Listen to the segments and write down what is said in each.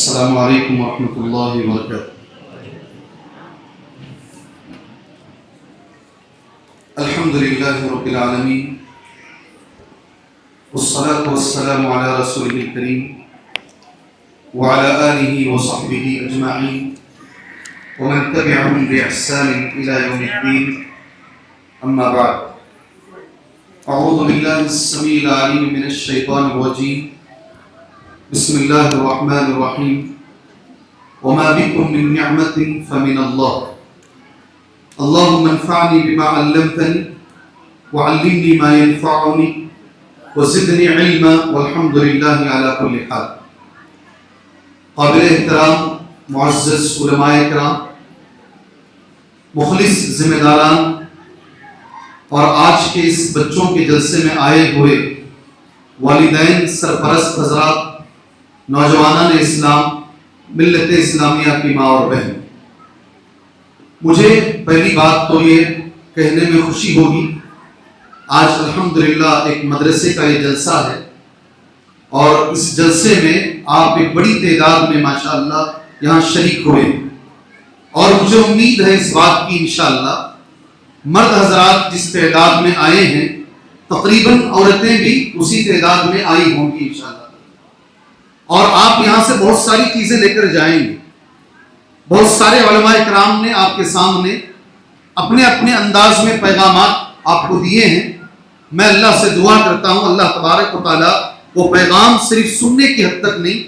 السلام علیکم ورحمۃ اللہ وبرکاتہ۔ الحمد للہ رب العالمین والصلاة والسلام علی رسولہ الکریم وعلی آلہ وصحبہ اجمعین ومن تبعهم بإحسان إلى يوم الدین، اما بعد، اعوذ باللہ السمیع العلیم من الشیطان الرجیم، بسم اللہ الرحمن الرحیم، وما بكم من نعمة فمن اللہ، اللهم انفعنی بما علمتنی وعلمنی ما ينفعنی وزدنی علما والحمد للہ علی کل حال۔ قابل احترام معزز علماء کرام، مخلص ذمہ داران اور آج کے اس بچوں کے جلسے میں آئے ہوئے والدین، سرپرست حضرات، نوجوانان اسلام، ملت اسلامیہ کی ماں اور بہن، مجھے پہلی بات تو یہ کہنے میں خوشی ہوگی، آج الحمدللہ ایک مدرسے کا یہ جلسہ ہے اور اس جلسے میں آپ ایک بڑی تعداد میں ماشاءاللہ یہاں شریک ہوئے، اور مجھے امید ہے اس بات کی انشاءاللہ مرد حضرات جس تعداد میں آئے ہیں تقریباً عورتیں بھی اسی تعداد میں آئی ہوں گی انشاءاللہ، اور آپ یہاں سے بہت ساری چیزیں لے کر جائیں گے۔ بہت سارے علماء کرام نے آپ کے سامنے اپنے اپنے انداز میں پیغامات آپ کو دیے ہیں۔ میں اللہ سے دعا کرتا ہوں اللہ تبارک و تعالیٰ وہ پیغام صرف سننے کی حد تک نہیں،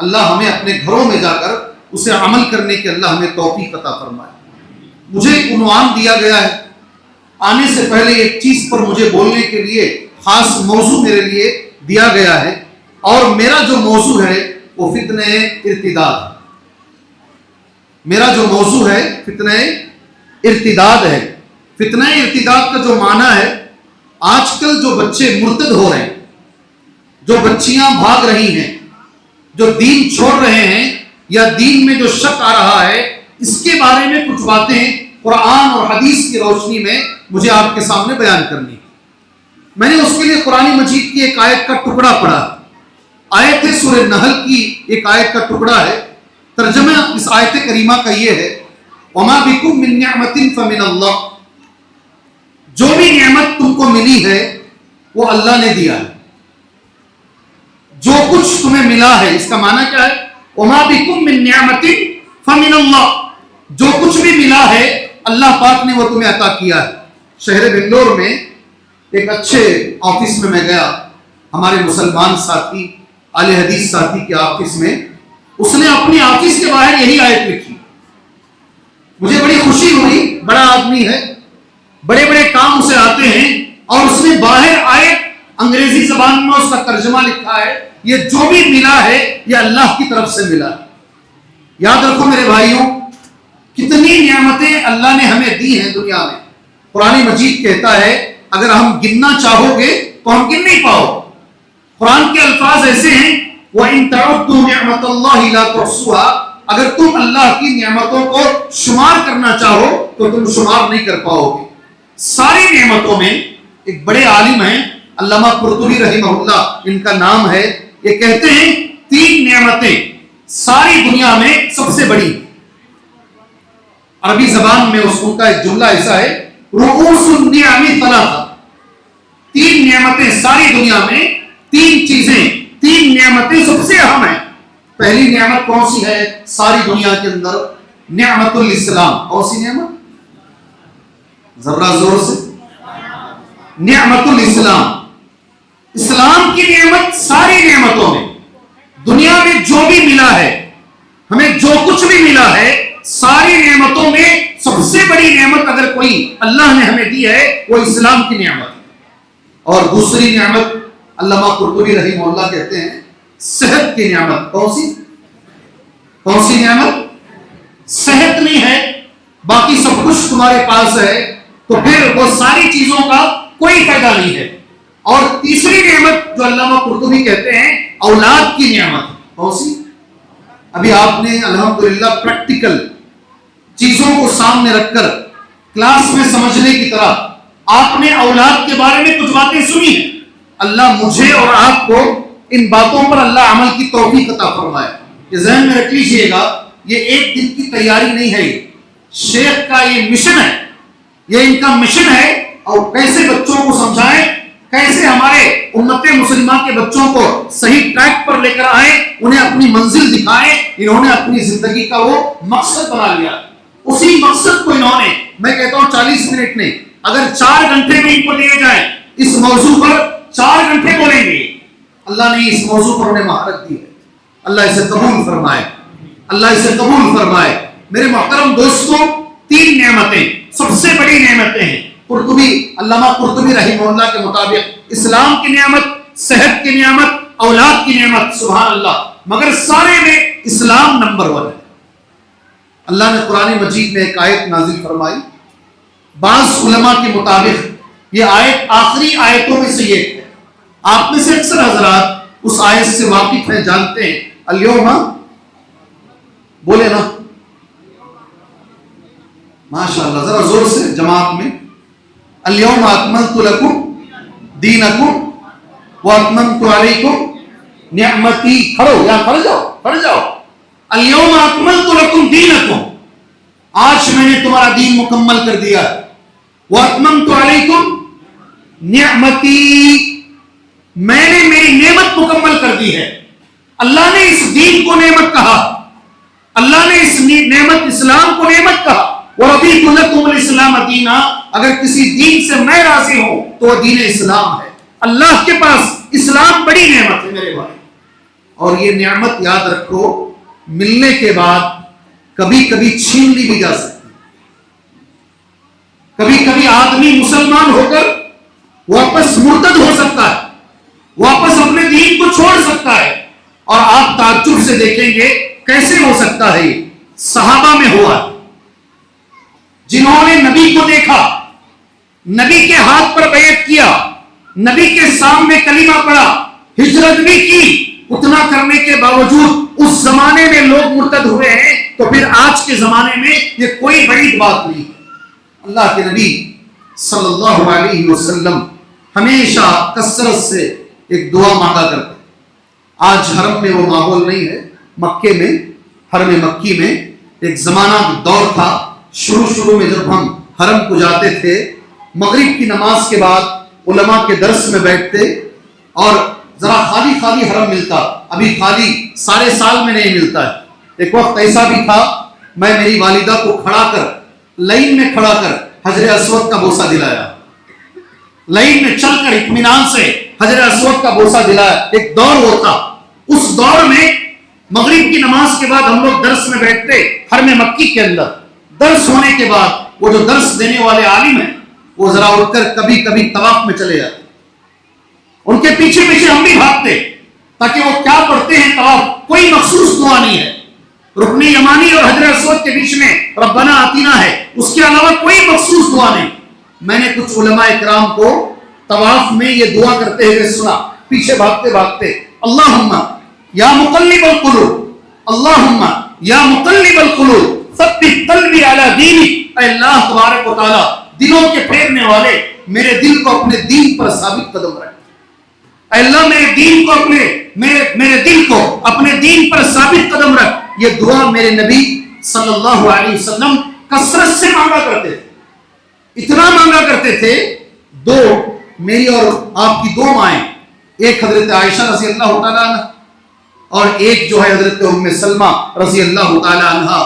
اللہ ہمیں اپنے گھروں میں جا کر اسے عمل کرنے کے اللہ ہمیں توفیق عطا فرمائے۔ مجھے ایک عنوان دیا گیا ہے، آنے سے پہلے ایک چیز پر مجھے بولنے کے لیے خاص موضوع میرے لیے دیا گیا ہے، اور میرا جو موضوع ہے وہ فتنہ ارتداد ہے۔ میرا جو موضوع ہے فتنہ ارتداد ہے۔ فتنہ ارتداد کا جو معنی ہے، آج کل جو بچے مرتد ہو رہے ہیں، جو بچیاں بھاگ رہی ہیں، جو دین چھوڑ رہے ہیں یا دین میں جو شک آ رہا ہے، اس کے بارے میں کچھ باتیں قرآن اور حدیث کی روشنی میں مجھے آپ کے سامنے بیان کرنی۔ میں نے اس کے لیے قرآن مجید کی ایک آیت کا ٹکڑا پڑھا، آیت سورہ نحل کی ایک آیت کا ٹکڑا ہے۔ ترجمہ اس آیت کریمہ کا یہ ہے، وما بکم من نعمت فمن اللہ، جو بھی نعمت تم کو ملی ہے وہ اللہ نے دیا ہے۔ جو کچھ تمہیں ملا ہے، اس کا معنی کیا ہے؟ وما بکم من نعمت فمن اللہ، جو کچھ بھی ملا ہے اللہ پاک نے وہ تمہیں عطا کیا ہے۔ شہر بنگلور میں ایک اچھے آفس میں گیا، ہمارے مسلمان ساتھی، اہل حدیث ساتھی کے آفس میں، اس نے اپنی آفس کے باہر یہی آیت لکھی۔ مجھے بڑی خوشی ہوئی، بڑا آدمی ہے، بڑے بڑے کام اسے آتے ہیں، اور اس نے باہر آیت انگریزی زبان میں اس کا ترجمہ لکھا ہے، یہ جو بھی ملا ہے یہ اللہ کی طرف سے ملا ہے۔ یاد رکھو میرے بھائیوں، کتنی نعمتیں اللہ نے ہمیں دی ہیں دنیا میں۔ قرآن مجید کہتا ہے اگر ہم گننا چاہو گے تو ہم گن نہیں پاؤ۔ قرآن کے الفاظ ایسے ہیں، وَإِن تَعُدُّوا نِعْمَةَ اللَّهِ لَا تُحْصُوهَا، اگر تم اللہ کی نعمتوں کو شمار کرنا چاہو تو تم شمار نہیں کر پاؤ گے۔ ساری نعمتوں میں ایک بڑے عالم ہیں علامہ قرطبی رحمہ اللہ، ان کا نام ہے، یہ کہتے ہیں 3 نعمتیں ساری دنیا میں سب سے بڑی۔ عربی زبان میں اس کا ایک جملہ ایسا ہے، رؤوس النعم ثلاثہ، 3 نعمتیں ساری دنیا میں، 3 چیزیں، 3 نعمتیں سب سے اہم ہیں۔ پہلی نعمت کون سی ہے ساری دنیا کے اندر؟ نعمت الاسلام۔ کون سی نعمت؟ ذرا زور سے، نعمت الاسلام۔ اسلام کی نعمت ساری نعمتوں میں، دنیا میں جو بھی ملا ہے، ہمیں جو کچھ بھی ملا ہے، ساری نعمتوں میں سب سے بڑی نعمت اگر کوئی اللہ نے ہمیں دی ہے وہ اسلام کی نعمت ہے۔ اور دوسری نعمت علامہ قرطبی رحمہ اللہ کہتے ہیں صحت کی نعمت۔ کون سی نعمت؟ صحت نہیں ہے، باقی سب کچھ تمہارے پاس ہے تو پھر وہ ساری چیزوں کا کوئی فائدہ نہیں ہے۔ اور تیسری نعمت جو علامہ قرطبی کہتے ہیں اولاد کی نعمت۔ کون سی؟ ابھی آپ نے الحمدللہ پریکٹیکل چیزوں کو سامنے رکھ کر کلاس میں سمجھنے کی طرح آپ نے اولاد کے بارے میں کچھ باتیں سنی ہیں۔ اللہ مجھے اور آپ کو ان باتوں پر اللہ عمل کی توفیق عطا فرمائے۔ یہ ذہن میں رکھ لیجئے گا، یہ ایک دن کی تیاری نہیں ہے، شیخ کا یہ مشن ہے، یہ ان کا مشن ہے، اور کیسے بچوں کو سمجھائیں، کیسے ہمارے امت مسلمہ کے بچوں کو صحیح ٹریک پر لے کر آئیں، انہیں اپنی منزل دکھائیں۔ انہوں نے اپنی زندگی کا وہ مقصد بنا لیا، اسی مقصد کو انہوں نے، میں کہتا ہوں 40 منٹ نہیں، اگر 4 گھنٹے میں ان کو دیے جائیں اس موضوع پر 4 گھنٹے بولیں گے۔ اللہ نے اس موضوع پر انہیں مہارت دی ہے، اللہ اسے قبول فرمائے، اللہ اسے قبول فرمائے۔ میرے محترم دوستوں، 3 نعمتیں سب سے بڑی نعمتیں ہیں۔ قرطبی، علامہ قرطبی رحمہ اللہ کے مطابق اسلام کی نعمت، صحت کی نعمت، اولاد کی نعمت، سبحان اللہ، مگر سارے میں اسلام نمبر 1 ہے۔ اللہ نے قرآن مجید میں ایک آیت نازل فرمائی، بعض علماء کے مطابق یہ آیت آخری آیتوں میں سے ایک ہے۔ آپ میں سے اکثر حضرات اس آیت سے واقف ہیں، جانتے ہیں، الیوم، بولے نا ماشاءاللہ، ذرا زور سے جماعت میں، الیوم اکملت لکم دینکم واتممت علیکم نعمتی، کھڑو یا کھڑ جاؤ، الیوم اکملت لکم دینکم، آج میں نے تمہارا دین مکمل کر دیا، واتممت علیکم نعمتی، میں نے میری نعمت مکمل کر دی ہے۔ اللہ نے اس دین کو نعمت کہا، اللہ نے اس نعمت اسلام کو نعمت کہا، وَرَضِيتُ لَكُمُ الْإِسْلَامَ دِينًا، اگر کسی دین سے میں راضی ہوں تو وہ دین اسلام ہے۔ اللہ کے پاس اسلام بڑی نعمت ہے میرے بھائی، اور یہ نعمت یاد رکھو، ملنے کے بعد کبھی کبھی چھین لی بھی جا سکتی ہے۔ کبھی کبھی آدمی مسلمان ہو کر واپس مرتد ہو سکتا ہے، واپس اپنے دین کو چھوڑ سکتا ہے، اور آپ تعجب سے دیکھیں گے کیسے ہو سکتا ہے۔ یہ صحابہ میں ہوا، جنہوں نے نبی کو دیکھا، نبی کے ہاتھ پر بیعت کیا، نبی کے سامنے کلمہ پڑھا، ہجرت بھی کی، اتنا کرنے کے باوجود اس زمانے میں لوگ مرتد ہوئے ہیں، تو پھر آج کے زمانے میں یہ کوئی بڑی بات نہیں ہے۔ اللہ کے نبی صلی اللہ علیہ وسلم ہمیشہ کثرت سے ایک دعا مانگا کرتے۔ آج حرم میں وہ ماحول نہیں ہے، مکے میں، حرم مکی میں ایک زمانہ دور تھا، شروع میں جب ہم حرم کو جاتے تھے، مغرب کی نماز کے بعد علماء کے درس میں بیٹھتے، اور ذرا خالی حرم ملتا، ابھی خالی سارے سال میں نہیں ملتا ہے۔ ایک وقت ایسا بھی تھا، میں میری والدہ کو کھڑا کر، لائن میں کھڑا کر حجر اسود کا بوسہ دلایا، لائن میں چل کر اطمینان سے حجر اسود کا بوسہ دلایا۔ ایک دور ہوتا، اس دور میں مغرب کی نماز کے بعد ہم لوگ درس میں بیٹھتے حرم مکی کے اندر، درس ہونے کے بعد وہ جو درس دینے والے عالم ہیں وہ ذرا اٹھ کر کبھی کبھی طواف میں چلے جاتے، ان کے پیچھے ہم بھی بھاگتے، تاکہ وہ کیا پڑھتے ہیں طواف، کوئی مخصوص دعا نہیں ہے، رکن یمانی اور حجر اسود کے بیچ میں ربنا آتینا ہے، اس کے علاوہ کوئی مخصوص دعا نہیں۔ میں نے کچھ علماء اکرام کو طواف میں یہ دعا کرتے ہوئے سنا، پیچھے بھاگتے، اللہم یا مقلب القلوب، اللہم یا مقلب القلوب ثبت قلبی علی دینک، اے اللہ تبارک و تعالی دلوں کے پھیرنے والے، میرے دل کو اپنے دین پر ثابت قدم رکھ، اے اللہ میرے دین کو میرے دل کو اپنے دین پر ثابت قدم رکھ۔ یہ دعا میرے نبی صلی اللہ علیہ وسلم کثرت سے مانگا کرتے تھے، اتنا مانگا کرتے تھے، دو میری اور آپ کی 2 مائیں، ایک حضرت عائشہ رضی اللہ تعالیٰ عنہ اور ایک جو ہے حضرت ام سلمہ رضی اللہ تعالیٰ عنہ،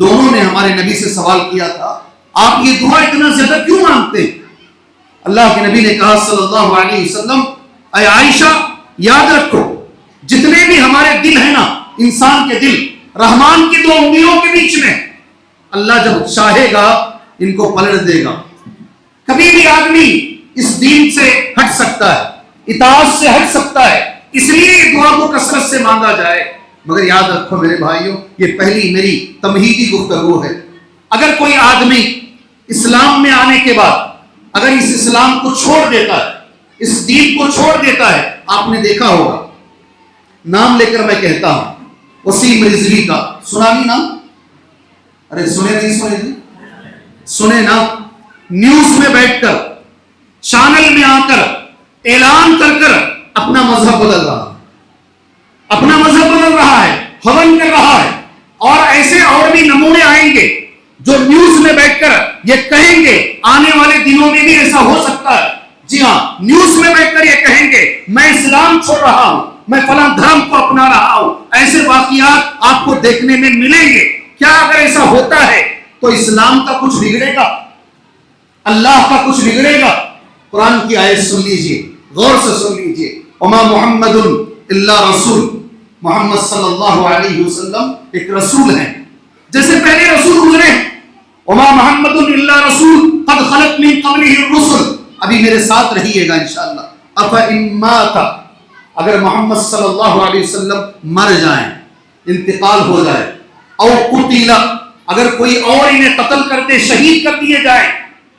دونوں نے ہمارے نبی سے سوال کیا تھا، آپ یہ دعا اتنا زیادہ کیوں مانگتے ہیں؟ اللہ کے نبی نے کہا صلی اللہ علیہ وسلم، اے عائشہ یاد رکھو، جتنے بھی ہمارے دل ہیں نا، انسان کے دل رحمان کی 2 انگلیوں کے بیچ میں، اللہ جب چاہے گا ان کو پلٹ دے گا۔ کبھی بھی آدمی اس دین سے ہٹ سکتا ہے، اطاعت سے ہٹ سکتا ہے، اس لیے یہ دعا کو کثرت سے مانگا جائے۔ مگر یاد رکھو میرے بھائیوں، یہ پہلی میری تمہیدی گفتگو ہے۔ اگر کوئی آدمی اسلام میں آنے کے بعد اگر اس اسلام کو چھوڑ دیتا ہے، اس دین کو چھوڑ دیتا ہے، آپ نے دیکھا ہوگا، نام لے کر میں کہتا ہوں، وسیم رضوی کا، سنا نہیں نام؟ ارے سنے نہیں سنے نہیں سنے نا؟ نیوز میں بیٹھ کر، چینل میں آ کر اعلان کر اپنا مذہب بدل رہا ہے، ہون کر رہا ہے. اور ایسے اور بھی نمونے آئیں گے جو نیوز میں بیٹھ کر یہ کہیں گے آنے والے دنوں میں بھی ایسا ہو سکتا ہے. جی ہاں, نیوز میں بیٹھ کر یہ کہیں گے میں اسلام چھوڑ رہا ہوں, میں فلاں دھرم کو اپنا رہا ہوں. ایسے واقعات آپ کو دیکھنے میں ملیں گے. کیا اگر ایسا ہوتا ہے تو اسلام کا کچھ بگڑے گا؟ اللہ کا کچھ بگڑے گا؟ قرآن کی آیت سن لیجئے, غور سے سن لیجئے. وما محمد الا رسول, محمد صلی اللہ علیہ وسلم ایک رسول ہیں جیسے پہلے رسول گزرے. وما محمد الا رسول قد خلت من قبلہ الرسل, ابھی میرے ساتھ رہیے گا انشاءاللہ. افإن مات, اگر محمد صلی اللہ علیہ وسلم مر جائیں, انتقال ہو جائے, او قتل, اگر کوئی اور انہیں قتل کرتے شہید کر دیے جائے,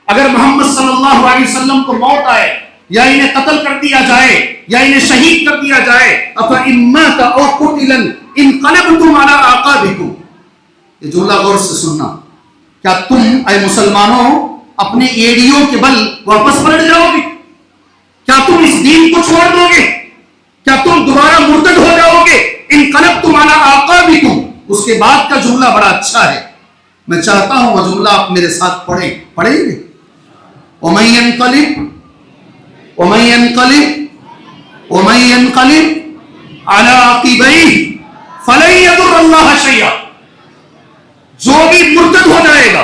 اگر محمد صلی اللہ علیہ وسلم کو موت آئے یا انہیں قتل کر دیا جائے یا انہیں شہید کر دیا جائے, افإن مات او قتل انقلبتم علی اعقابکم. یہ جملہ غور سے سننا. کیا تم اے مسلمانوں اپنے ایڑیوں کے بل واپس پلٹ جاؤ گے؟ کیا تم اس دین کو چھوڑ دو گے؟ کیا تم دوبارہ مرتد ہو جاؤ گے؟ انقلبتم علی اعقابکم. اس کے بعد کا جملہ بڑا اچھا ہے, میں چاہتا ہوں وہ جملہ آپ میرے ساتھ پڑھیں گے. ومن ينقلب على عقبيه فلن يضر الله شيئا. جو بھی مرتد ہو جائے گا,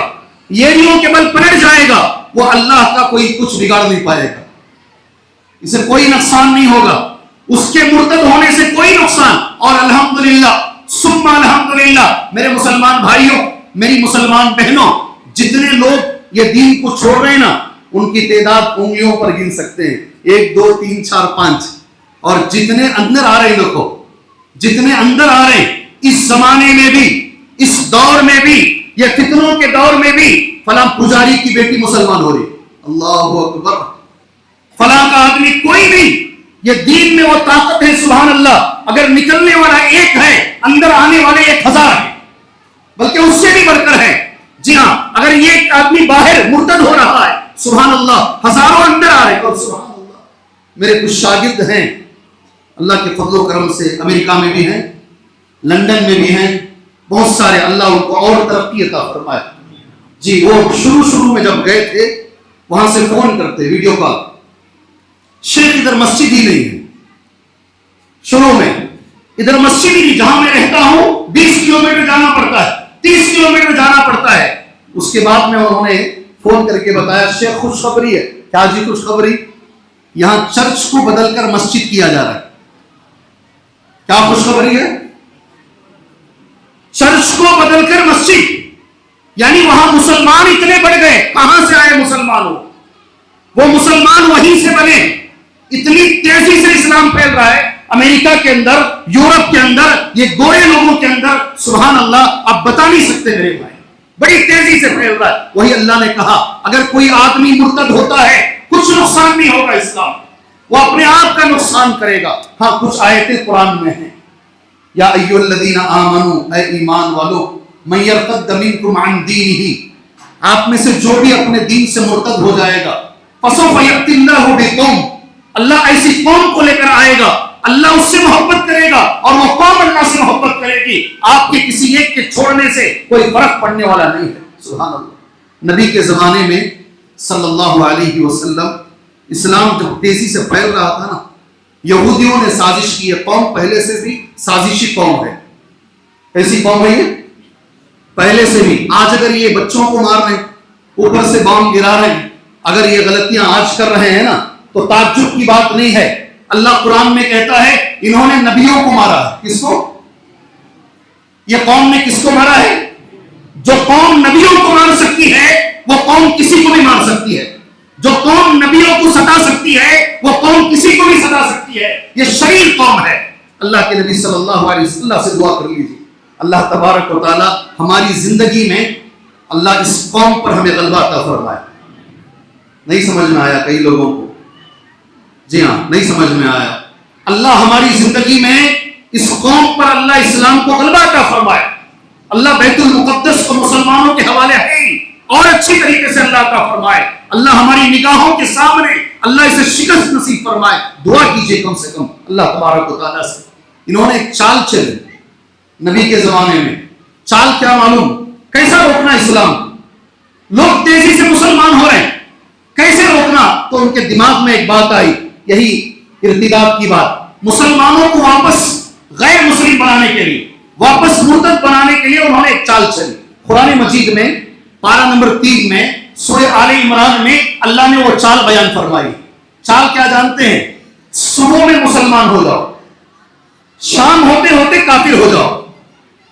ایڑیوں کے بل پلٹ جائے گا, وہ اللہ کا کوئی کچھ بگاڑ نہیں پائے گا, اسے کوئی نقصان نہیں ہوگا, اس کے مرتد ہونے سے کوئی نقصان. اور الحمدللہ ثم الحمدللہ میرے مسلمان بھائیوں, میری مسلمان بہنوں, جتنے لوگ یہ دین کو چھوڑ رہے ہیں نا, ان کی تعداد انگلیوں پر گن سکتے ہیں, 1 2 3 4 5. اور جتنے اندر آ رہے ہیں, دیکھو جتنے اندر آ رہے ہیں, اس زمانے میں بھی, اس دور میں بھی, یہ فتنوں کے دور میں بھی, فلاں پجاری کی بیٹی مسلمان ہو رہی, اللہ اکبر, فلاں کا آدمی, کوئی نہیں. یہ دین میں وہ طاقت ہے, سبحان اللہ. اگر نکلنے والا ایک ہے, اندر آنے والے 1000 ہیں, بلکہ اس سے بھی بڑھ کر ہے. جی ہاں, اگر یہ ایک آدمی باہر مرتد ہو رہا ہے, سبحان اللہ, ہزاروں اندر آ رہے ہیں. اور سبحان اللہ, میرے کچھ شاگرد ہیں اللہ کے فضل و کرم سے, امریکہ میں بھی ہیں, لندن میں بھی ہیں, بہت سارے, اللہ ان کو اور ترقی عطا فرمائے. جی, وہ شروع میں جب گئے تھے وہاں سے فون کرتے, ویڈیو کال, شیخ ادھر مسجد ہی نہیں ہے. شروع میں ادھر مسجد ہی نہیں, جہاں میں رہتا ہوں 20 کلومیٹر جانا پڑتا ہے, 30 کلومیٹر جانا پڑتا ہے. اس کے بعد میں انہوں نے فون کر کے بتایا, شیخ خوشخبری ہے. کیا جی خوشخبری؟ یہاں چرچ کو بدل کر مسجد کیا جا رہا ہے. کیا خوشخبری ہے؟ چرچ کو بدل کر مسجد, یعنی وہاں مسلمان اتنے بڑھ گئے. کہاں سے آئے مسلمانوں؟ وہ مسلمان وہیں سے بنے. اتنی تیزی سے اسلام پھیل رہا ہے امریکہ کے اندر, یورپ کے اندر, یہ گورے لوگوں کے اندر, سبحان اللہ, آپ بتا نہیں سکتے میرے بھائی, بڑی تیزی سے پھیل رہا ہے. وہی اللہ نے کہا, اگر کوئی آدمی مرتد ہوتا ہے کچھ نقصان نہیں ہوگا اسلام, وہ اپنے آپ کا نقصان کرے گا. ہاں, کچھ آیتیں قرآن میں ہیں, یا ایھا الذین آمنوا, اے ایمان والو, من یرتد منکم عن دینہ, آپ میں سے جو بھی اپنے دین سے مرتد ہو جائے گا, فسوف یأتی اللہ بقوم, اللہ ایسی قوم کو لے کر آئے گا, اللہ اس سے محبت کرے گا اور وہ قوم اللہ سے محبت کرے گی. آپ کے کسی ایک کے چھوڑنے سے کوئی فرق پڑنے والا نہیں ہے. سبحان اللہ. نبی کے زمانے میں صلی اللہ علیہ وسلم اسلام جب تیزی سے پھیل رہا تھا نا, یہودیوں نے سازش کی. یہ قوم پہلے سے بھی سازشی قوم ہے. ایسی قوم ہے یہ پہلے سے بھی. آج اگر یہ بچوں کو مار رہے ہیں, اوپر سے بام گرا رہے ہیں, اگر یہ غلطیاں آج کر رہے ہیں نا, تو تعجب کی بات نہیں ہے. اللہ قرآن میں کہتا ہے انہوں نے نبیوں کو مارا. کس کو؟ یہ قوم نے کس کو مارا ہے؟ جو قوم نبیوں کو مار سکتی ہے وہ قوم کسی کو بھی مار سکتی ہے. جو قوم نبیوں کو ستا سکتی ہے وہ قوم کسی کو بھی ستا سکتی ہے. یہ شریر قوم ہے. اللہ کے نبی صلی اللہ علیہ وسلم سے دعا کر لیجیے, اللہ تبارک و تعالی ہماری زندگی میں اللہ اس قوم پر ہمیں غلبہ عطا فرمائے. نہیں سمجھ میں آیا کئی لوگوں کو؟ جی ہاں, نہیں سمجھ میں آیا. اللہ ہماری زندگی میں اس قوم پر اللہ اسلام کو غلبہ عطا فرمائے. اللہ بیت المقدس کو مسلمانوں کے حوالے ہے اور اچھی طریقے سے اللہ عطا فرمائے. اللہ ہماری نگاہوں کے سامنے اللہ اسے شکست نصیب فرمائے. دعا کیجئے کم سے کم اللہ تبارک و تعالیٰ سے. انہوں نے ایک چال چلی, نبی کے زمانے میں چال کیا معلوم, کیسا روکنا اسلام. لوگ تیزی سے مسلمان ہو رہے ہیں, کیسے روکنا؟ تو ان کے دماغ میں ایک بات آئی, یہی ارتداد کی بات. مسلمانوں کو واپس غیر مسلم بنانے کے لیے, واپس مرتد بنانے کے لیے انہوں نے ایک چال چلی. قرآن مجید میں پارہ نمبر 3 میں سورہ آل عمران میں اللہ نے وہ چال بیان فرمائی. چال کیا جانتے ہیں؟ صبح میں مسلمان ہو جاؤ, شام ہوتے ہوتے کافر ہو جاؤ.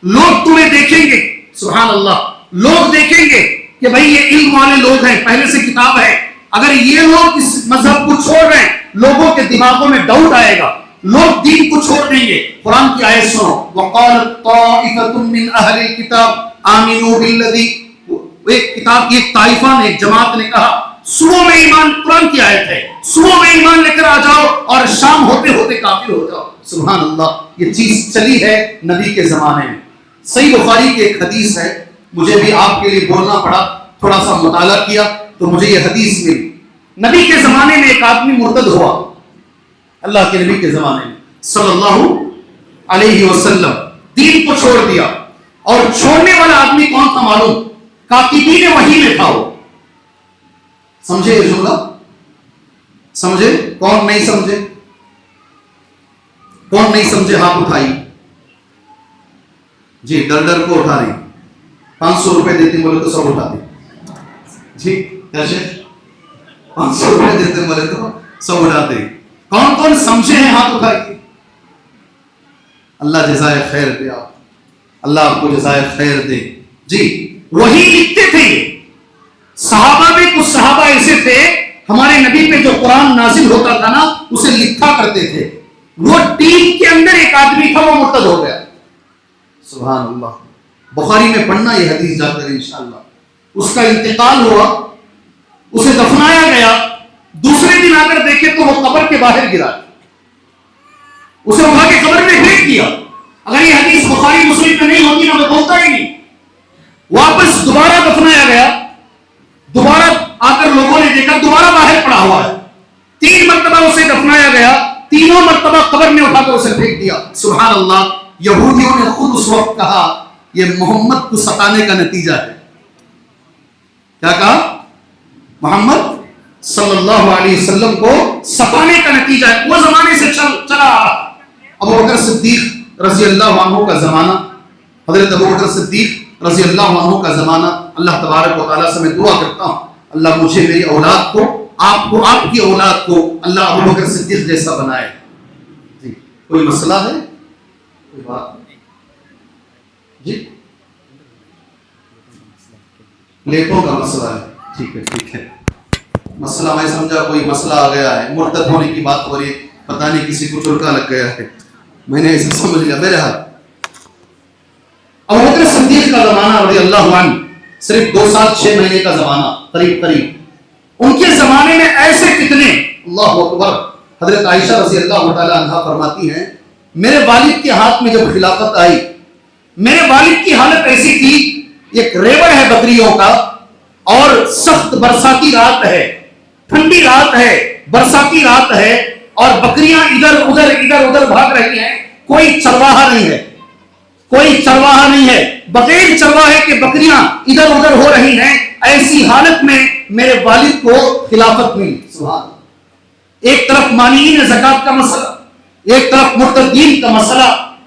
لوگ تمہیں دیکھیں گے, سبحان اللہ, لوگ دیکھیں گے کہ بھئی یہ علم والے لوگ ہیں, پہلے سے کتاب ہے. اگر یہ لوگ اس مذہب کو چھوڑ رہے ہیں, لوگوں کے دماغوں میں ڈاؤٹ آئے گا, لوگ دین کو چھوڑ دیں گے. قرآن کی آیت سنو, وَقَالَتْ طَائِفَةٌ مِّنْ أَهْلِ الْكِتَابِ آمِنُوا بِالَّذِي, ایک کتاب, ایک طائفہ نے, ایک جماعت نے کہا صبح میں ایمان, قرآن کی آیت ہے, صبح میں ایمان لے کر آ جاؤ اور شام ہوتے ہوتے کافر ہو جاؤ. سبحان اللہ, یہ چیز چلی ہے نبی کے زمانے میں. صحیح بخاری کی ایک حدیث ہے, مجھے بھی آپ کے لیے بولنا پڑا, تھوڑا سا مطالعہ کیا تو مجھے یہ حدیث ملی. نبی کے زمانے میں ایک آدمی مرتد ہوا, اللہ کے نبی کے زمانے میں صلی اللہ علیہ وسلم, دین کو چھوڑ دیا. اور چھوڑنے والا آدمی کون تھا معلوم؟ کاتبین وحی میں تھا وہ. سمجھے یہ جملہ؟ سمجھے؟ کون نہیں سمجھے؟ کون نہیں سمجھے ہاتھ اٹھائی. جی ڈر ڈر کو اٹھا رہے ہیں, 500 روپے دیتے بولے تو سب اٹھاتے. جی کیسے 500 روپے دیتے بولے تو سب اٹھاتے. کون کون سمجھے ہیں ہاتھ اٹھائیے. اللہ جزائے خیر دے, آپ اللہ آپ کو جزائے خیر دے. جی وہی لکھتے تھے. صحابہ میں کچھ صحابہ ایسے تھے, ہمارے نبی پہ جو قرآن نازل ہوتا تھا نا اسے لکھا کرتے تھے. وہ ٹیم کے اندر ایک آدمی تھا, وہ مرتد ہو گیا. سبحان اللہ, بخاری میں پڑھنا یہ حدیث جا کر انشاءاللہ. اس کا انتقال ہوا, اسے دفنایا گیا. دوسرے دن آ کر دیکھے تو وہ قبر کے باہر گرا, اسے اٹھا کے قبر میں پھینک دیا. اگر یہ حدیث بخاری مسلم میں نہیں ہوتی نا میں بولتا ہی نہیں. واپس دوبارہ دفنایا گیا, دوبارہ آ کر لوگوں نے دیکھا دوبارہ باہر پڑا ہوا ہے. 3 مرتبہ اسے دفنایا گیا, تینوں مرتبہ قبر میں اٹھا کر اسے پھینک دیا. سبحان اللہ, یہودیوں نے خود اس وقت کہا یہ محمد کو ستانے کا نتیجہ ہے. کیا کہا؟ محمد صلی اللہ علیہ وسلم کو ستانے کا نتیجہ ہے. وہ زمانے سے چلا آ رہا. ابوبکر صدیق رضی اللہ عنہ کا زمانہ, حضرت ابوبکر صدیق رضی اللہ عنہ کا زمانہ. اللہ تبارک و تعالیٰ سے میں دعا کرتا ہوں اللہ مجھے, میری اولاد کو, آپ کو, آپ کی اولاد کو اللہ ابوبکر صدیق جیسا بنائے. جی کوئی مسئلہ ہے؟ کوئی بات جی لیٹوں کا مسئلہ ہے. ٹھیک ہے ٹھیک ہے, مسئلہ میں سمجھا کوئی مسئلہ آ گیا ہے, مرتد ہونے کی بات ہو رہی ہے, پتہ نہیں کسی کو چڑکا لگ گیا ہے, میں نے ایسا سمجھ لیا. میرے ہاتھ ابوبکر صدیق کا زمانہ رضی اللہ عنہ صرف 2 سال 6 مہینے کا زمانہ قریب قریب. ان کے زمانے میں ایسے کتنے, اللہ اکبر. حضرت عائشہ رضی اللہ تعالی عنہا فرماتی ہیں میرے والد کے ہاتھ میں جب خلافت آئی, میرے والد کی حالت ایسی تھی, ایک ریوڑ ہے بکریوں کا اور سخت برساتی رات ہے, ٹھنڈی رات ہے, برساتی رات ہے, اور بکریاں ادھر ادھر بھاگ رہی ہیں. کوئی چرواہا نہیں ہے, کوئی چرواہا نہیں ہے, بغیر چرواہے کے بکریاں ادھر ادھر ہو رہی ہیں. ایسی حالت میں میرے والد کو خلافت ملی. سبحان, ایک طرف مانعین زکات کا مسئلہ, ایک طرف مرتدین کا مسئلہ,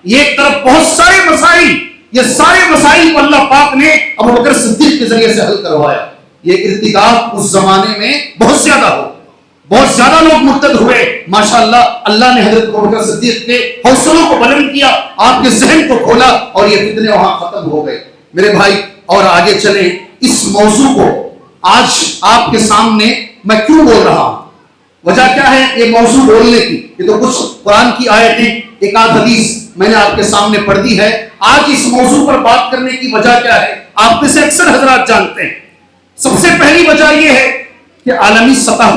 ایک طرف بہت سارے مسائل. یہ سارے مسائل کو اللہ پاک نے ابوبکر صدیق کے ذریعے سے حل کروایا. یہ ارتداد اس زمانے میں بہت زیادہ ہو, بہت زیادہ لوگ مرتد ہوئے. ماشاءاللہ اللہ نے حضرت ابوبکر صدیق کے حوصلوں کو بلند کیا, آپ کے ذہن کو کھولا اور یہ فتنے وہاں ختم ہو گئے. میرے بھائی اور آگے چلیں. اس موضوع کو آج آپ کے سامنے میں کیوں بول رہا ہوں, وجہ کیا ہے یہ موضوع بولنے کی؟ یہ تو کچھ قرآن کی آیتیں, ایک آدھ حدیث میں نے آپ کے سامنے پڑھ دی ہے. آج اس موضوع پر بات کرنے کی وجہ کیا ہے آپ میں سے اکثر حضرات جانتے ہیں. سب سے پہلی وجہ یہ ہے کہ عالمی سطح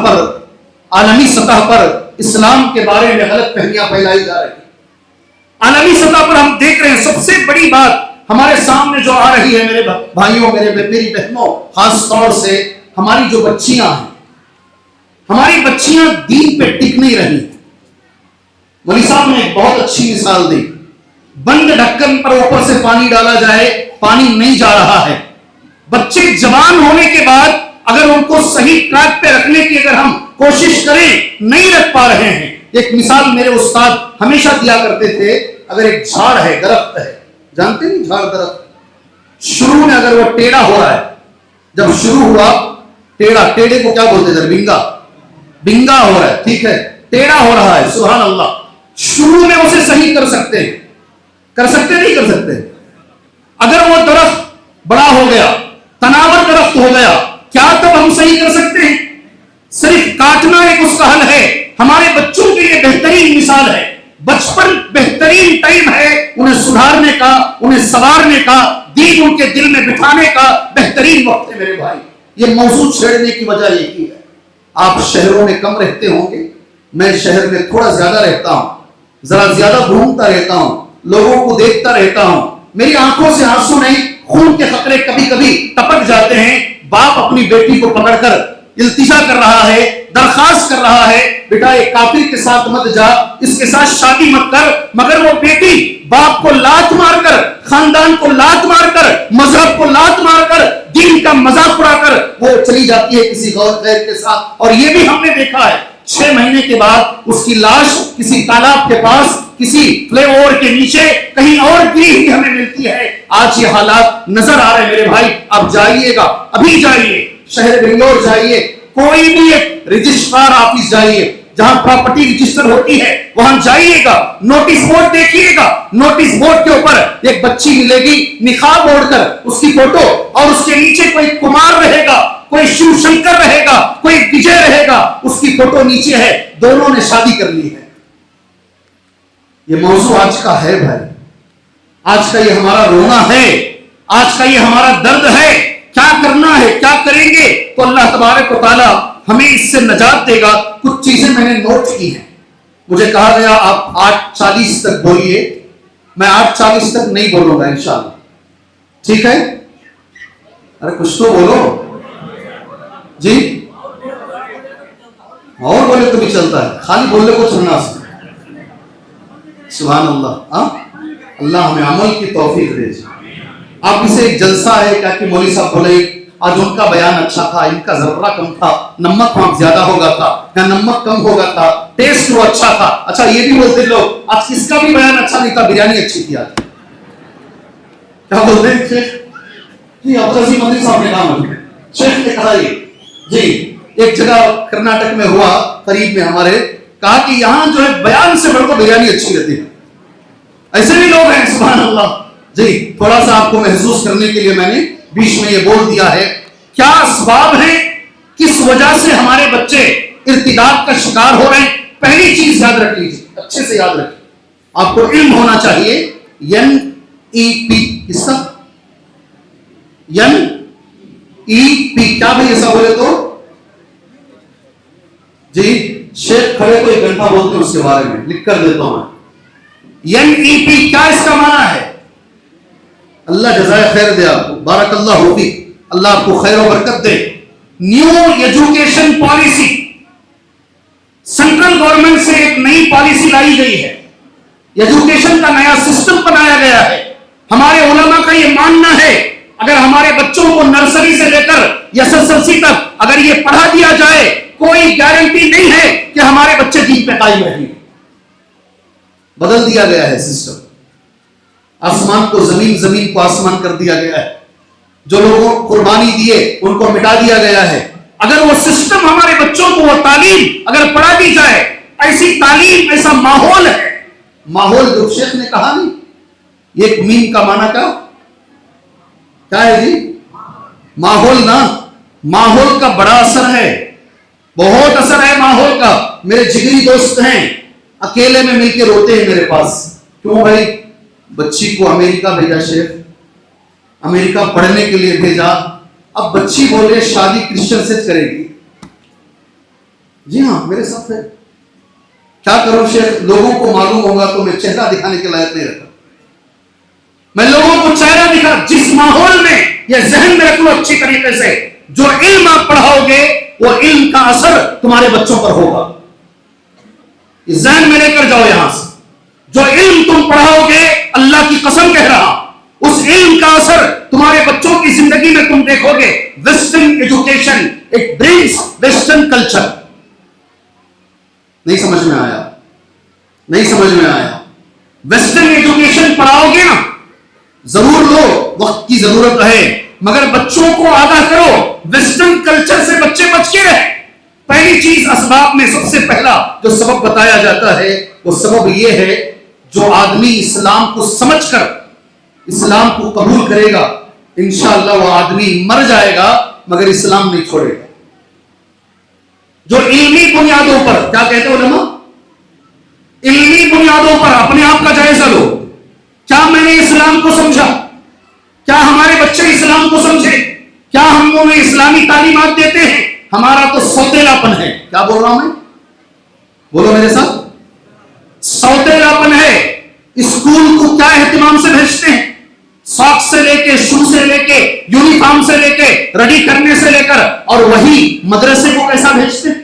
پر اسلام کے بارے میں غلط فہمیاں پھیلائی جا رہی ہیں. عالمی سطح پر ہم دیکھ رہے ہیں سب سے بڑی بات ہمارے سامنے جو آ رہی ہے میرے بھائیوں, میری بہنوں, خاص طور سے ہماری جو بچیاں ہیں, ہماری بچیاں دین پہ ٹک نہیں رہی. ولی صاحب نے ایک بہت اچھی مثال دی. بند ڈھکن پر اوپر سے پانی ڈالا جائے، پانی نہیں جا رہا ہے. بچے جوان ہونے کے بعد اگر ان کو صحیح ٹریک پہ رکھنے کی اگر ہم کوشش کریں، نہیں رکھ پا رہے ہیں. ایک مثال میرے استاد ہمیشہ دیا کرتے تھے، اگر ایک جھاڑ ہے، درخت ہے، جانتے نہیں جھاڑ درخت، شروع میں اگر وہ ٹیڑھا ہو رہا ہے، جب شروع ہوا ٹیڑھا، ٹیڑھے کو کیا بولتے ہیں؟ بنگا، بنگا ہو رہا ہے، ٹھیک ہے، ٹیڑھا ہو رہا ہے، سبحان اللہ. شروع میں اسے صحیح کر سکتے ہیں، کر سکتے نہیں کر سکتے؟ اگر وہ درخت بڑا ہو گیا، تناور درخت ہو گیا، کیا تب ہم صحیح کر سکتے ہیں؟ صرف کاٹنا ایک اس کا حل ہے. ہمارے بچوں کے لیے بہترین مثال ہے. بچپن بہترین ٹائم ہے انہیں سدھارنے کا، انہیں سنوارنے کا، دین ان کے دل میں بٹھانے کا بہترین وقت ہے میرے بھائی. یہ موضوع چھیڑنے کی وجہ یہی ہے، آپ شہروں میں کم رہتے ہوں گے، میں شہر میں تھوڑا زیادہ رہتا ہوں، ذرا زیادہ گھومتا رہتا ہوں، لوگوں کو دیکھتا رہتا ہوں. میری آنکھوں سے آنسو نہیں، خون کے قطرے کبھی کبھی ٹپک جاتے ہیں. باپ اپنی بیٹی کو پکڑ کر التجا کر رہا ہے، درخواست کر رہا ہے، بیٹا ایک کافر کے ساتھ مت جا، اس کے ساتھ شادی مت کر. مگر وہ بیٹی باپ کو لات مار کر، خاندان کو لات مار کر، مذہب کو لات مار کر، دین کا مذاق اڑا کر وہ چلی جاتی ہے کسی غیر کے ساتھ. اور یہ بھی ہم نے دیکھا ہے، 6 مہینے کے بعد اس کی لاش کسی تالاب کے پاس، کسی فلائی اوور کے نیچے کہیں اور گری ہوئی ہمیں ملتی ہے. آج یہ حالات نظر آ رہے ہیں میرے بھائی. آپ جائیے گا، ابھی جائیے، شہر بنگلور جائیے، کوئی بھی ایک رجسٹرار آفس جائیے جہاں پراپرٹی رجسٹر ہوتی ہے، وہاں جائیے گا، نوٹس بورڈ دیکھیے گا. نوٹس بورڈ کے اوپر ایک بچی ملے گی نقاب اوڑھ کر، اس کی فوٹو، اور اس کے نیچے کوئی کمار رہے گا، کوئی شیو شنکر رہے گا، کوئی وجے رہے گا، اس کی فوٹو نیچے ہے، دونوں نے شادی کر لی ہے. یہ موضوع آج کا ہے بھائی، آج کا یہ ہمارا رونا ہے، آج کا یہ ہمارا درد ہے. کیا کرنا ہے، کیا کریں گے؟ تو اللہ تبارک و تعالی ہمیں اس سے نجات دے گا. کچھ چیزیں میں نے نوٹ کی ہیں. مجھے کہا گیا آپ 8:40 تک بولیے، میں 8:40 تک نہیں بولوں گا انشاءاللہ، ٹھیک ہے؟ ارے کچھ تو بولو جی، اور بولے تو بھی چلتا ہے، خالی بولنے کو چلنا. سبحان اللہ. اللہ ہمیں عمل کی توفیق دے. آپ اسے ایک جلسہ ہے کیا کہ مولوی صاحب بولے آج ان کا بیان اچھا تھا، ان کا ذرہ کم تھا، نمک وہاں زیادہ ہوگا تھا یا نمک کم ہوگا تھا، ٹیسٹ وہ اچھا تھا. اچھا یہ بھی بولتے لوگ آج کس کا بھی بیان اچھا نہیں تھا، بریانی اچھی تھی. آج کیا بولتے ہیں شیخ جی؟ عبدالعزیز مدنی صاحب نے کہا، شیخ نے کہا جی ایک جگہ کرناٹک میں ہوا، قریب میں ہمارے، کہا کہ یہاں جو ہے بیان سے بڑھ کر بریانی اچھی رہتی ہے. ایسے بھی لوگ ہیں سبحان اللہ جی. تھوڑا سا آپ کو محسوس کرنے کے لیے میں نے بیچ میں یہ بول دیا ہے. کیا اسباب ہیں، کس وجہ سے ہمارے بچے ارتداد کا شکار ہو رہے ہیں؟ پہلی چیز یاد رکھ لیجیے، اچھے سے یاد رکھیے، آپ کو علم ہونا چاہیے. NEP کس کا؟ NEP کیا بھائی ایسا بولے تو جی؟ شیخ کھڑے کو 1 گھنٹہ بولتے ہیں اس کے بارے میں، لکھ کر دیتا ہوں میں. NEP کیا اس کا معنی ہے؟ اللہ جزائے خیر دے آپ کو، بارک اللہ ہوگی، اللہ آپ کو خیر و برکت دے. New education policy, central government سے ایک نئی پالیسی لائی گئی ہے، ایجوکیشن کا نیا سسٹم بنایا گیا ہے. ہمارے علماء کا یہ ماننا ہے اگر ہمارے بچوں کو نرسری سے لے کر SSLC تک اگر یہ پڑھا دیا جائے، کوئی گارنٹی نہیں ہے کہ ہمارے بچے دین پہ قائم رہیں گے. بدل دیا گیا ہے سسٹم، آسمان کو زمین، زمین کو آسمان کر دیا گیا ہے. جو لوگوں قربانی دیے ان کو مٹا دیا گیا ہے. اگر وہ سسٹم ہمارے بچوں کو، وہ تعلیم اگر پڑھا دی جائے، ایسی تعلیم، ایسا ماحول ہے، ماحول جو شیخ نے کہا نہیں، ایک میم کا معنی کیا ہے جی؟ ماحول نا، ماحول کا بڑا اثر ہے، بہت اثر ہے ماحول کا. میرے جگری دوست ہیں، اکیلے میں مل کے روتے ہیں میرے پاس. کیوں بھائی؟ بچی کو امریکہ بھیجا شیخ، امریکہ پڑھنے کے لیے بھیجا، اب بچی بول رہے شادی کرسچن سے کرے گی. جی ہاں میرے ساتھ ہے. کیا کروں شیخ؟ لوگوں کو معلوم ہوگا تو میں چہرہ دکھانے کے لائق نہیں رہتا. میں لوگوں کو چہرہ دکھا، جس ماحول میں یہ ذہن میں رکھ لو اچھی طریقے سے، جو علم آپ پڑھاؤ گے وہ علم کا اثر تمہارے بچوں پر ہوگا. ذہن میں لے کر جاؤ یہاں سے، جو علم تم پڑھاؤ گے اللہ کی قسم کہہ رہا ہوں، اس علم کا اثر تمہارے بچوں کی زندگی میں تم دیکھو گے. Western education it brings western culture. نہیں سمجھ میں آیا؟ نہیں سمجھ میں آیا؟ ویسٹرن ایجوکیشن پڑھاؤ گے نا، ضرور لو، وقت کی ضرورت ہے، مگر بچوں کو آگاہ کرو ویسٹرن کلچر سے بچے بچ کے رہے. پہلی چیز اسباب میں سب سے پہلا جو سبب بتایا جاتا ہے وہ سبب یہ ہے، جو آدمی اسلام کو سمجھ کر اسلام کو قبول کرے گا انشاءاللہ وہ آدمی مر جائے گا مگر اسلام نہیں چھوڑے گا. جو علمی بنیادوں پر، کیا کہتے ہیں علماء، علمی بنیادوں پر اپنے آپ کا جائزہ لو. کیا میں نے اسلام کو سمجھا؟ کیا ہمارے بچے اسلام کو سمجھے؟ کیا ہم انہیں اسلامی تعلیمات دیتے ہیں؟ ہمارا تو سوتیلاپن ہے. کیا بول رہا ہوں میں؟ بولو میرے ساتھ. سوتیلاپن ہے. اسکول کو کیا اہتمام سے بھیجتے ہیں؟ ساک سے لے کے، شو سے لے کے، یونیفارم سے لے کے، ریڈی کرنے سے لے کر، اور وہی مدرسے کو کیسا بھیجتے ہیں؟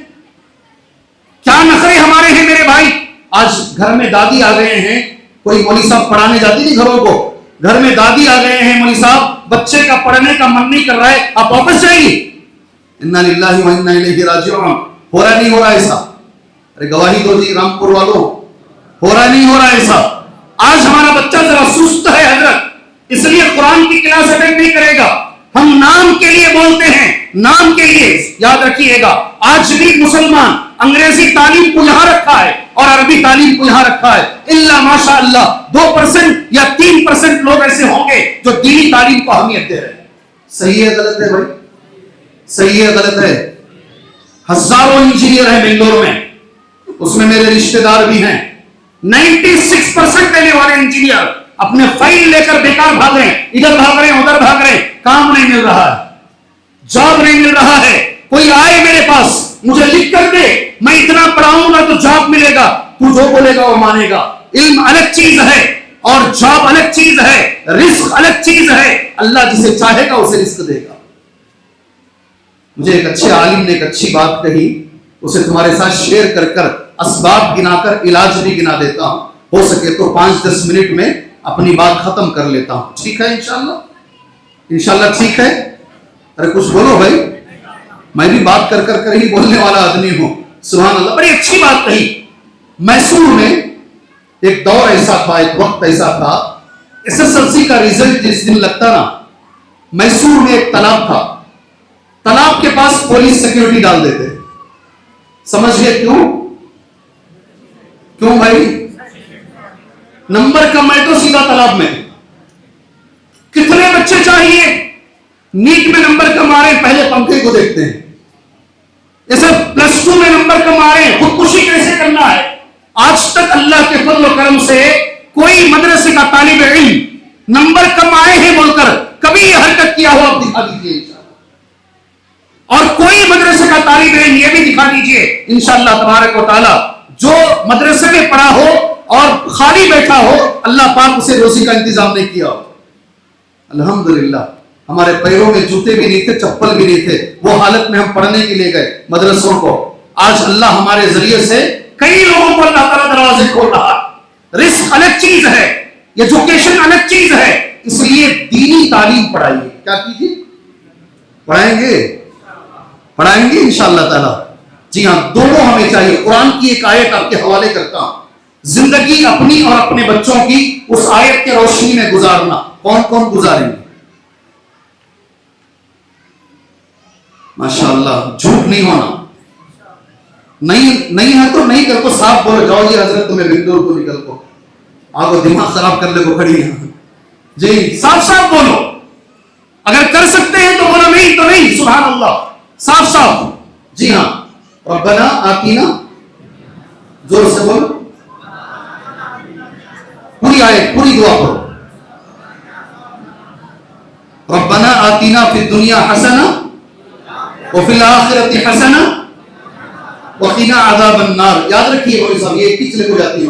کیا نخرے ہمارے ہیں میرے بھائی. آج گھر میں دادی آ گئے ہیں، کوئی مولوی صاحب پڑھانے جاتی نہیں گھروں کو، گھر میں دادی آ گئے ہیں، مولوی صاحب بچے کا پڑھنے کا من نہیں کر رہا ہے، آپ واپس جائیں گی. انا للہ و انا الیہ راجعون. ہو رہا نہیں ہو رہا ایسا؟ ارے گواہی دو جی رامپور والوں، ہو رہا نہیں ہو رہا ایسا؟ آج ہمارا بچہ ذرا سست ہے حضرت، اس لیے قرآن کی کلاس اٹینڈ نہیں کرے گا. ہم نام کے لیے بولتے ہیں، نام کے لیے. یاد رکھیے گا آج بھی مسلمان انگریزی تعلیم کو یہاں رکھا ہے اور عربی تعلیم کو یہاں رکھا ہے. الا ماشاء اللہ 2% یا 3% لوگ ایسے ہوں گے جو دینی تعلیم کو اہمیت دے رہے ہیں. صحیح ہے غلط ہے بھائی؟ صحیح ہے غلط ہے؟ ہزاروں انجینئر ہیں بنگلور میں، اس میں میرے رشتہ دار بھی ہیں. 96% دینے والے انجینئر اپنے فائل لے کر بیکار بھاگ رہے ہیں، ادھر بھاگ رہے ہیں ادھر بھاگ رہے ہیں، کام نہیں مل رہا ہے، جاب نہیں مل رہا ہے. کوئی آئے میرے پاس مجھے لکھ کر دے، میں اتنا پڑھاؤں گا تو جاب ملے گا، تو جو بولے گا وہ مانے گا. علم الگ چیز ہے اور جاب الگ چیز ہے، رزق الگ چیز ہے. اللہ جسے چاہے گا اسے رزق دے گا. مجھے ایک اچھے عالم نے ایک اچھی بات کہی، اسے تمہارے ساتھ شیئر کر کر اسباب گنا کر علاج بھی گنا دیتا ہوں. ہو سکے تو 5-10 منٹ میں اپنی بات ختم کر لیتا ہوں. ٹھیک ہے انشاءاللہ؟ انشاءاللہ ٹھیک ہے؟ ارے کچھ بولو بھائی، میں بھی بات کر کر ہی بولنے والا آدمی ہوں. سبحان اللہ. بڑی اچھی بات کہی. میسور میں ایک دور ایسا تھا، ایک وقت ایسا تھا، SSLC کا ریزلٹ جس دن لگتا نا، میسور میں ایک تالاب تھا، تالاب کے پاس پولیس سیکیورٹی ڈال دیتے. سمجھ گئے کیوں؟ کیوں بھائی؟ نمبر کم ہے تو سیدھا تالاب میں. کتنے بچے چاہیے نیٹ میں نمبر کم آ رہے ہیں، پہلے پنکھے کو دیکھتے ہیں. ایسے +2 میں نمبر کم آ رہے ہیں، خودکشی کیسے کرنا ہے. آج تک اللہ کے فضل و کرم سے کوئی مدرسے کا طالب علم نمبر کم آئے ہیں بول کر کبھی یہ حرکت کیا ہو آپ دکھا دیجیے انشاءاللہ. اور کوئی مدرسے کا طالب علم یہ بھی دکھا دیجیے انشاءاللہ تبارک و تعالی جو مدرسے میں پڑھا ہو اور خالی بیٹھا ہو، اللہ پاک اسے روزی کا انتظام نہیں کیا ہو. الحمدللہ ہمارے پیروں میں جوتے بھی نہیں تھے، چپل بھی نہیں تھے، وہ حالت میں ہم پڑھنے کے لیے گئے مدرسوں کو. آج اللہ ہمارے ذریعے سے کئی لوگوں کو اللہ تعالیٰ دروازے کھول رہا. رزق الگ چیز ہے، ایجوکیشن الگ چیز ہے، اس لیے دینی تعلیم پڑھائیے. کیا کیجیے؟ پڑھائیں گے انشاءاللہ تعالیٰ. جی ہاں، دونوں ہمیں چاہیے. قرآن کی ایک آیت آپ کے حوالے کرتا ہوں، زندگی اپنی اور اپنے بچوں کی اس آیت کے روشنی میں گزارنا. کون کون گزاریں گے؟ ماشاءاللہ. جھوٹ نہیں ہونا. نہیں ہے تو نہیں کر کو صاف بولو، جاؤ جی حضرت تمہیں بنگلور کو نکل کو آگو دماغ خراب کرنے کو کھڑی ہے. جی صاف صاف بولو. اگر کر سکتے ہیں تو بولو، نہیں تو نہیں. سبحان اللہ. صاف صاف. جی ہاں. ربنا آتینا، زور سے بولو، پوری آیت پوری دعا پڑھو. ربنا آتینا فی الدنیا حسنہ وفی الآخرۃ حسنہ وقنا عذاب النار. یاد رکھیے بھائی صاحب، یہ ایک ہی چلے کو جاتی ہے.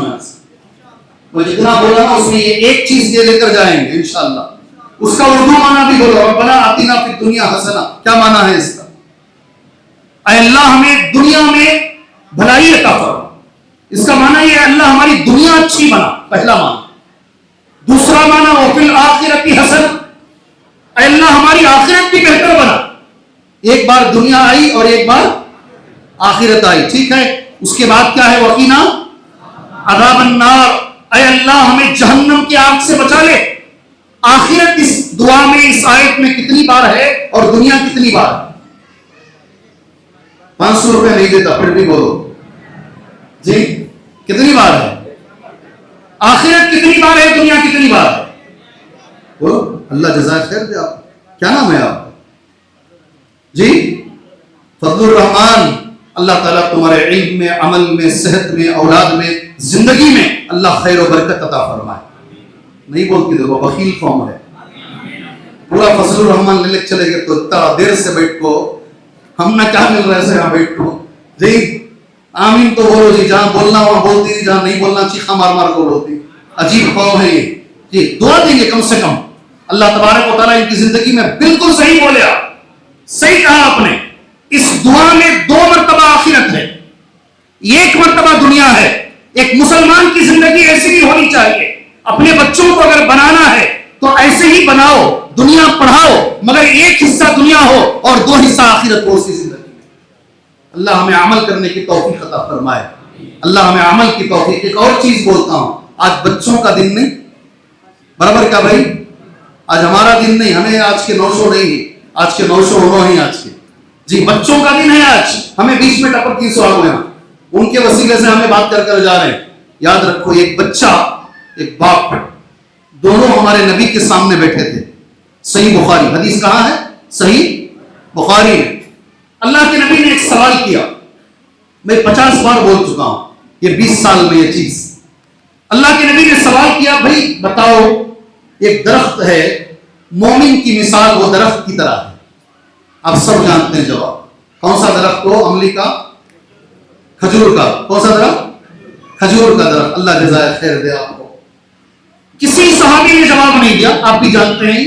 میں جتنا بولا نا اس میں یہ ایک چیز یہ لے کر جائیں گے انشاءاللہ. اس کا اردو معنی بھی بولو، ربنا آتینا فی الدنیا حسنہ. کیا معنی ہے اس کا؟ اے اللہ ہمیں دنیا میں بھلائی عطا فرما. اس کا معنی یہ ہے اللہ ہماری دنیا اچھی بنا، پہلا معنی. دوسرا معنی وفی الآخرۃ حسن، اے اللہ ہماری آخرت بھی بہتر بنا. ایک بار دنیا آئی اور ایک بار آخرت آئی، ٹھیک ہے. اس کے بعد کیا ہے؟ وقینا عذاب النار، اے اللہ ہمیں جہنم کی آگ سے بچا لے. آخرت اس دعا میں، اس آیت میں کتنی بار ہے اور دنیا کتنی بار؟ 500 روپے نہیں دیتا پھر بھی بولو جی، کتنی بار ہے؟ آخرت کتنی بار ہے، دنیا کتنی بار ہے؟ بولو. اللہ جزائے خیر دے. آپ کیا نام ہے آپ جی؟ فضل الرحمان. اللہ تعالیٰ تمہارے علم میں، عمل میں، صحت میں، اولاد میں، زندگی میں اللہ خیر و برکت عطا فرمائے. نہیں بولتی دیکھو بخیل قوم ہے. پورا فضل الرحمان لے چلے گئے تو اتنا دیر سے بیٹھ کو ہم نہ کیا مل رہا ہے یہاں بیٹھ کو جی. آمین تو بولو جی، جہاں بولنا وہاں بولتی نہیں، جہاں نہیں بولنا چیخا مار مار کو بولتی. عجیب قوم ہے یہ جی. دعا دیں گے کم سے کم اللہ تبارک و تعالیٰ ان کی زندگی میں. بالکل صحیح بولے آپ، صحیح کہا آپ نے. اس دعا میں 2 مرتبہ آخرت ہے، 1 مرتبہ دنیا ہے. ایک مسلمان کی زندگی ایسی ہی ہونی چاہیے. اپنے بچوں کو اگر بنانا ہے تو ایسے ہی بناؤ، دنیا پڑھاؤ، مگر 1 حصہ دنیا ہو اور 2 حصہ آخرت ہو اس کی زندگی میں. اللہ ہمیں عمل کرنے کی توفیق عطا فرمائے. اللہ ہمیں عمل کی توفیق. ایک اور چیز بولتا ہوں، آج بچوں کا دن نہیں برابر کا بھائی، آج ہمارا دن نہیں، ہمیں آج کے 900 نہیں ہے، آج کے 900 انہوں ہی آج کے جی. بچوں کا دن ہے آج. ہمیں بیچ میں ٹپک 300 آ گئے، ان کے وسیلے سے ہمیں بات کر جا رہے ہیں. یاد رکھو، ایک بچہ ایک باپ دونوں ہمارے نبی کے سامنے بیٹھے تھے. صحیح بخاری حدیث کہاں ہے؟ صحیح بخاری میں. اللہ کے نبی نے ایک سوال کیا، میں 50 بار بول چکا ہوں یہ 20 سال میں یہ چیز. اللہ کے نبی نے سوال کیا، بھائی بتاؤ ایک درخت ہے، مومن کی مثال وہ درخت کی طرح ہے. آپ سب جانتے ہیں جواب. کون سا درخت ہو؟ عملی کا؟ کھجور کا. کون سا درخت؟ کھجور کا درخت. اللہ جزائے خیر دے آپ کو. کسی صحابی نے جواب نہیں دیا، آپ بھی جانتے ہیں.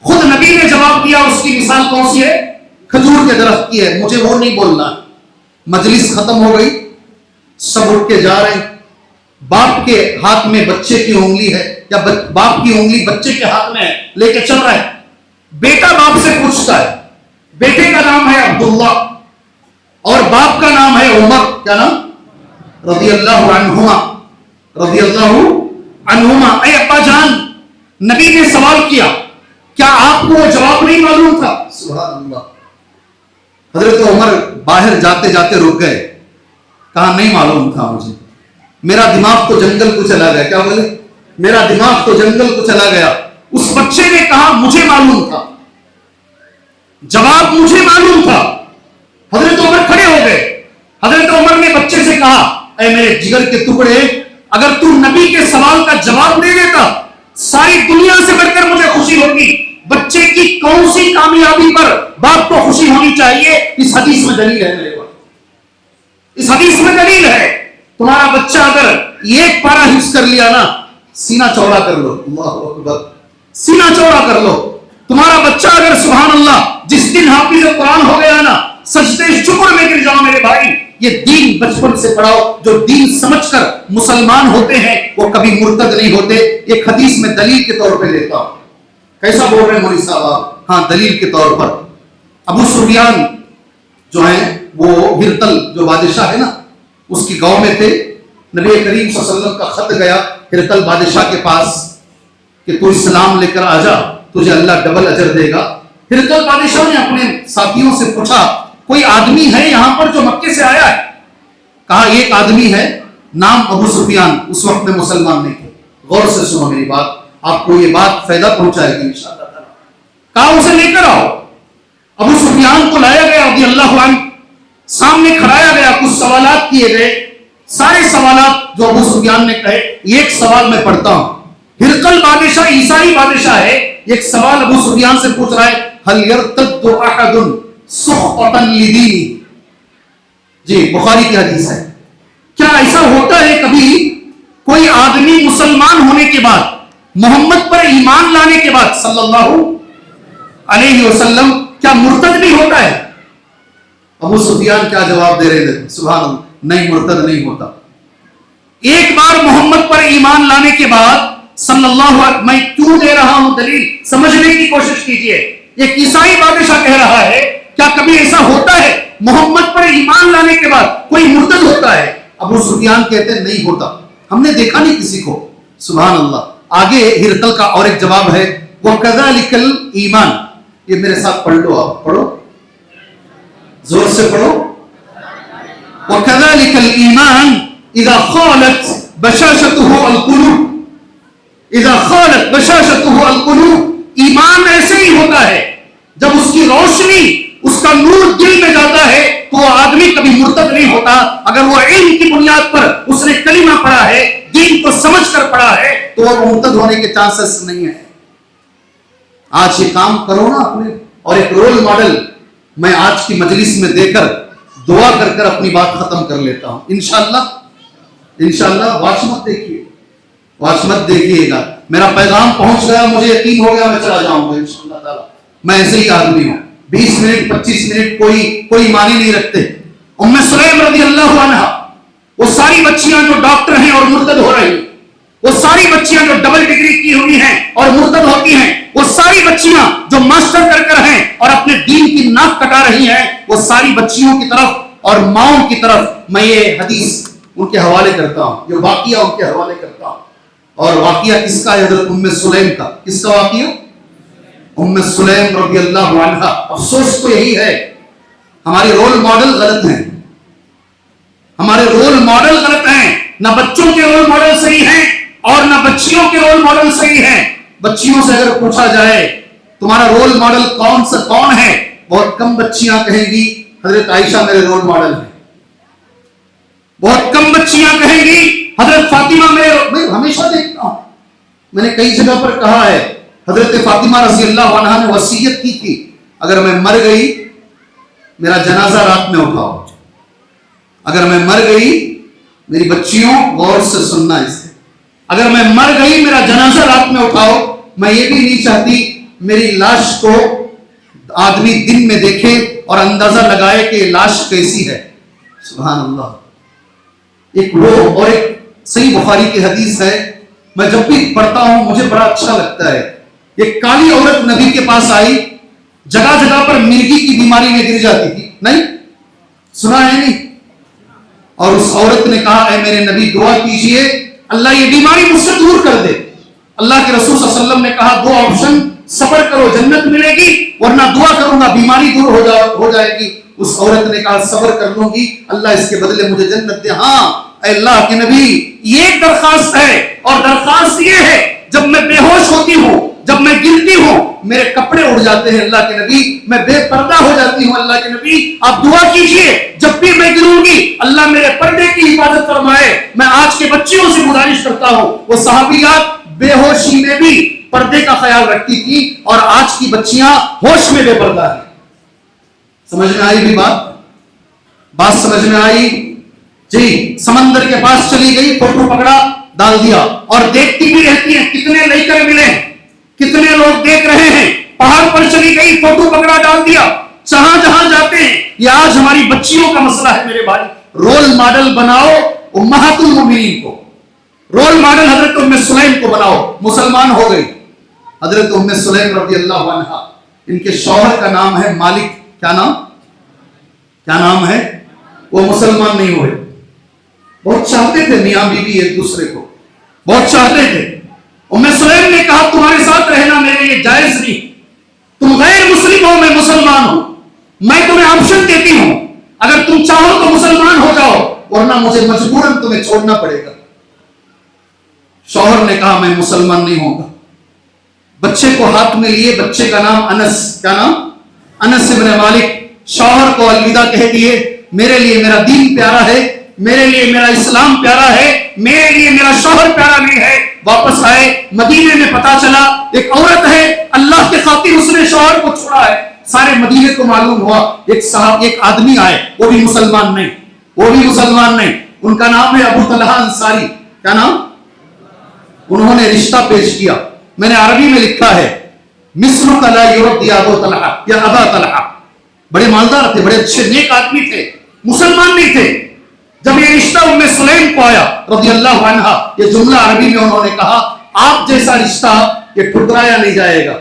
خود نبی نے جواب دیا. اس کی مثال کون سی ہے؟ کھجور کے درخت کی ہے. مجھے وہ نہیں بولنا. مجلس ختم ہو گئی، سب اٹھ کے جا رہے ہیں. باپ کے ہاتھ میں بچے کی انگلی ہے، یا باپ کی انگلی بچے کے ہاتھ میں ہے، لے کے چل رہا ہے. بیٹا باپ سے پوچھتا ہے، بیٹے کا نام ہے عبداللہ اور باپ کا نام ہے عمر. کیا نام؟ رضی اللہ عنہما، رضی اللہ عنہما. اے ابا جان، نبی نے سوال کیا، کیا آپ کو وہ جواب نہیں معلوم تھا؟ سبحان اللہ. حضرت عمر باہر جاتے جاتے رک گئے، کہا نہیں معلوم تھا مجھے، میرا دماغ تو جنگل کو چلا گیا. کیا بولے؟ میرا دماغ تو جنگل کو چلا گیا. اس بچے نے کہا مجھے معلوم تھا، جواب مجھے معلوم تھا. حضرت عمر کھڑے ہو گئے. حضرت عمر نے بچے سے کہا، اے میرے جگر کے ٹکڑے، اگر تو نبی کے سوال کا جواب دے دیتا ساری دنیا سے بڑھ کر مجھے خوشی ہوگی. بچے کی کون سی کامیابی پر باپ کو خوشی ہونی چاہیے؟ اس حدیث میں دلیل ہے میرے پاس. اس حدیث میں دلیل ہے. تمہارا بچہ اگر 1 پارہ حفظ کر لیا نا، سینہ چوڑا کر لو. اللہ اکبر. سینہ چوڑا کر لو. تمہارا بچہ اگر سبحان اللہ جس دن حافظ قرآن ہو گیا نا، سجدے شکر میں گر جاؤ میرے بھائی. یہ دین بچپن سے پڑھاؤ. جو دین سمجھ کر مسلمان ہوتے ہیں وہ کبھی مرتد نہیں ہوتے. ایک حدیث میں دلیل کے طور پہ لیتا ہوں. کیسا بول رہے ہیں مولوی صاحب آپ؟ ہاں دلیل کے طور پر. ابو سفیان جو ہیں وہ ہرقل جو بادشاہ ہے نا، اس کی گاؤں میں تھے. نبی کریم صلی اللہ علیہ وسلم کا خط گیا ہرقل بادشاہ کے پاس کہ تو اسلام لے کر آ جا، تجھے اللہ ڈبل اجر دے گا. ہرقل بادشاہ نے اپنے ساتھیوں سے پوچھا، کوئی آدمی ہے یہاں پر جو مکے سے آیا ہے؟ کہا ایک آدمی ہے، نام ابو سفیان. اس وقت میں مسلمان نہیں تھے. غور سے سنو میری بات، آپ کو یہ بات فائدہ پہنچائے گی انشاءاللہ تعالی. کہا اسے لے کر آؤ. ابو سفیان کو لایا گیا رضی اللہ عنہ، سامنے کھڑایا گیا. کچھ سوالات کیے گئے. سارے سوالات جو ابو سفیان نے کہے، ایک سوال میں پڑھتا ہوں. ہرقل بادشاہ عیسائی بادشاہ ہے. ایک سوال ابو سفیان سے پوچھ رہا ہے، هل يرتد احد سخطا لدینی. جی بخاری کی حدیث ہے. کیا ایسا ہوتا ہے کبھی کوئی آدمی مسلمان ہونے کے بعد، محمد پر ایمان لانے کے بعد صلی اللہ علیہ وسلم، کیا مرتد بھی ہوتا ہے؟ ابو سفیان کیا جواب دے رہے تھے؟ سبحان اللہ. نہیں، مرتد نہیں ہوتا. ایک بار محمد پر ایمان لانے کے بعد صلی اللہ علیہ وسلم. میں کیوں دے رہا ہوں دلیل سمجھنے کی کوشش کیجئے. ایک عیسائی بادشاہ کہہ رہا ہے کیا کبھی ایسا ہوتا ہے محمد پر ایمان لانے کے بعد کوئی مرتد ہوتا ہے؟ ابو سفیان کہتے ہیں نہیں ہوتا, ہم نے دیکھا نہیں کسی کو. سبحان اللہ. آگے ہرقل کا اور ایک جواب ہے وَكَذَلِكَ الْإِيمَانِ. یہ میرے ساتھ پڑھ لو, آپ پڑھو, زور سے پڑھو. وَكَذَلِكَ الْإِيمَانِ إِذَا خَالَتْ بَشَاشَتُهُ الْقُلُوبِ. اذا خالت بشاشتہ القلوب. ایمان ایسے ہی ہوتا ہے جب اس کی روشنی, اس کا نور دل میں جاتا ہے تو وہ آدمی کبھی مرتد نہیں ہوتا. اگر وہ علم کی بنیاد پر اس نے کلمہ پڑھا ہے, دین کو سمجھ کر پڑھا ہے, تو وہ مرتد ہونے کے چانسز نہیں ہیں. آج یہ کام کرو نا اپنے, اور ایک رول ماڈل میں آج کی مجلس میں دے کر دعا کر کر اپنی بات ختم کر لیتا ہوں انشاءاللہ. انشاءاللہ واچ مت دیکھیے, واچ مت دیکھیے گا. میرا پیغام پہنچ گیا, مجھے یقین ہو گیا, میں چلا جاؤں گا انشاءاللہ تعالی. میں ایسے ہی آدمی ہوں, 20 منٹ 25 منٹ کوئی معنی نہیں رکھتے. ام سلیم رضی اللہ عنہ, وہ ساری بچیاں جو ڈاکٹر ہیں اور مرتد ہو رہی, وہ ساری بچیاں جو ڈبل ڈگری کی ہوئی ہیں اور مرتد ہوتی ہیں, وہ ساری بچیاں جو ماسٹر کر ہیں اور اپنے دین کی ناک کٹا رہی ہیں, وہ ساری بچیوں کی طرف اور ماؤں کی طرف میں یہ حدیث ان کے حوالے کرتا ہوں, یہ واقعہ ان کے حوالے کرتا ہوں. اور واقعہ کس کا ہے؟ حضرت ام سلیم کا. کس کا واقعہ؟ ام سلیم رضی اللہ عنہ. افسوس تو یہی ہے ہمارے رول ماڈل غلط ہیں, ہمارے رول ماڈل غلط ہیں. نہ بچوں کے رول ماڈل صحیح ہیں اور نہ بچیوں کے رول ماڈل صحیح ہیں. بچیوں سے اگر پوچھا جائے تمہارا رول ماڈل کون ہے, بہت کم بچیاں کہیں گی حضرت عائشہ میرے رول ماڈل ہیں. بہت کم بچیاں کہیں گی حضرت فاطمہ میں ہمیشہ دیکھتا ہوں, میں نے کئی جگہ پر کہا ہے, حضرت فاطمہ رضی اللہ عنہا نے وصیت کی تھی اگر میں مر گئی میرا جنازہ رات میں اٹھاؤ. اگر میں مر گئی, میری بچیوں غور سے سننا اسے, اگر میں مر گئی میرا جنازہ رات میں اٹھاؤ. میں یہ بھی نہیں چاہتی میری لاش کو آدمی دن میں دیکھے اور اندازہ لگائے کہ لاش کیسی ہے. سبحان اللہ. ایک وہ اور ایک صحیح بخاری کی حدیث ہے, میں جب بھی پڑھتا ہوں مجھے بڑا اچھا لگتا ہے. ایک کالی عورت نبی کے پاس آئی, جگہ جگہ پر مرگی کی بیماری میں گر جاتی تھی, نہیں سنا ہے نہیں, اور اس عورت نے کہا اے میرے نبی دعا کیجئے اللہ یہ بیماری مجھ سے دور کر دے. اللہ کے رسول صلی اللہ علیہ وسلم نے کہا دو آپشن, صبر کرو جنت ملے گی, ورنہ دعا کروں گا بیماری دور ہو جائے گی. اس عورت نے کہا صبر کر لوں گی, اللہ اس کے بدلے مجھے جنت دے. ہاں اے اللہ کے نبی یہ درخواست ہے, اور درخواست یہ ہے جب میں بے ہوش ہوتی ہوں, جب میں گرتی ہوں میرے کپڑے اڑ جاتے ہیں اللہ کے نبی, میں بے پردہ ہو جاتی ہوں اللہ کے نبی, آپ دعا کیجئے جب بھی میں گروں گی اللہ میرے پردے کی حفاظت فرمائے. میں آج کے بچیوں سے گزارش کرتا ہوں, وہ صحابیات بے ہوشی میں بھی پردے کا خیال رکھتی تھی اور آج کی بچیاں ہوش میں بے پردہ ہیں. سمجھ میں آئی بھی بات سمجھ میں آئی جی. سمندر کے پاس چلی گئی, فوٹو پکڑا ڈال دیا, اور دیکھتی بھی رہتی ہیں کتنے لے کر ملے, کتنے لوگ دیکھ رہے ہیں. پہاڑ پر چلی گئی, فوٹو پکڑا ڈال دیا. جہاں جاتے ہیں یہ آج ہماری بچیوں کا مسئلہ ہے میرے بھائی. رول ماڈل بناؤ امہات المومنین کو, رول ماڈل حضرت ام سلیم کو بناؤ. مسلمان ہو گئی حضرت ام سلیم رضی اللہ عنہا, ان کے شوہر کا نام ہے مالک. کیا نام ہے؟ وہ مسلمان نہیں ہوئے. بہت چاہتے تھے میاں بیوی ایک دوسرے کو, بہت چاہتے تھے. ام سلیم نے کہا تمہارے ساتھ رہنا میرے لیے جائز نہیں, تم غیر مسلم ہو میں مسلمان ہوں, میں تمہیں آپشن دیتی ہوں, اگر تم چاہو تو مسلمان ہو جاؤ ورنہ مجھے مجبوراً تمہیں چھوڑنا پڑے گا. شوہر نے کہا میں مسلمان نہیں ہوں گا. بچے کو ہاتھ میں لیے, بچے کا نام انس, کیا نام؟ انس ابن مالک. شوہر کو الوداع کہہ دیے, میرے لیے میرا دین پیارا ہے, میرے لیے میرا اسلام پیارا ہے, میرے لیے میرا شوہر پیارا نہیں ہے. واپس آئے, مدینے میں پتا چلا ایک عورت ہے اللہ کے خاطر اس نے شوہر کو چھوڑا ہے. سارے مدینے کو معلوم ہوا. ایک آدمی آئے, وہ بھی مسلمان نہیں, ان کا نام ہے ابو طلحہ انصاری. کیا نام؟ انہوں نے رشتہ پیش کیا, میں نے عربی میں لکھا ہے مثلک لا یرد یا ابو طلحہ یا ابا طلحہ. بڑے مالدار تھے, بڑے اچھے نیک آدمی تھے, مسلمان نہیں تھے. جب یہ رشتہ ام سلیم کو آیا رضی اللہ عنہا, یہ جملہ عربی میں انہوں نے کہا آپ جیسا رشتہ یہ ٹھکرایا نہیں جائے گا.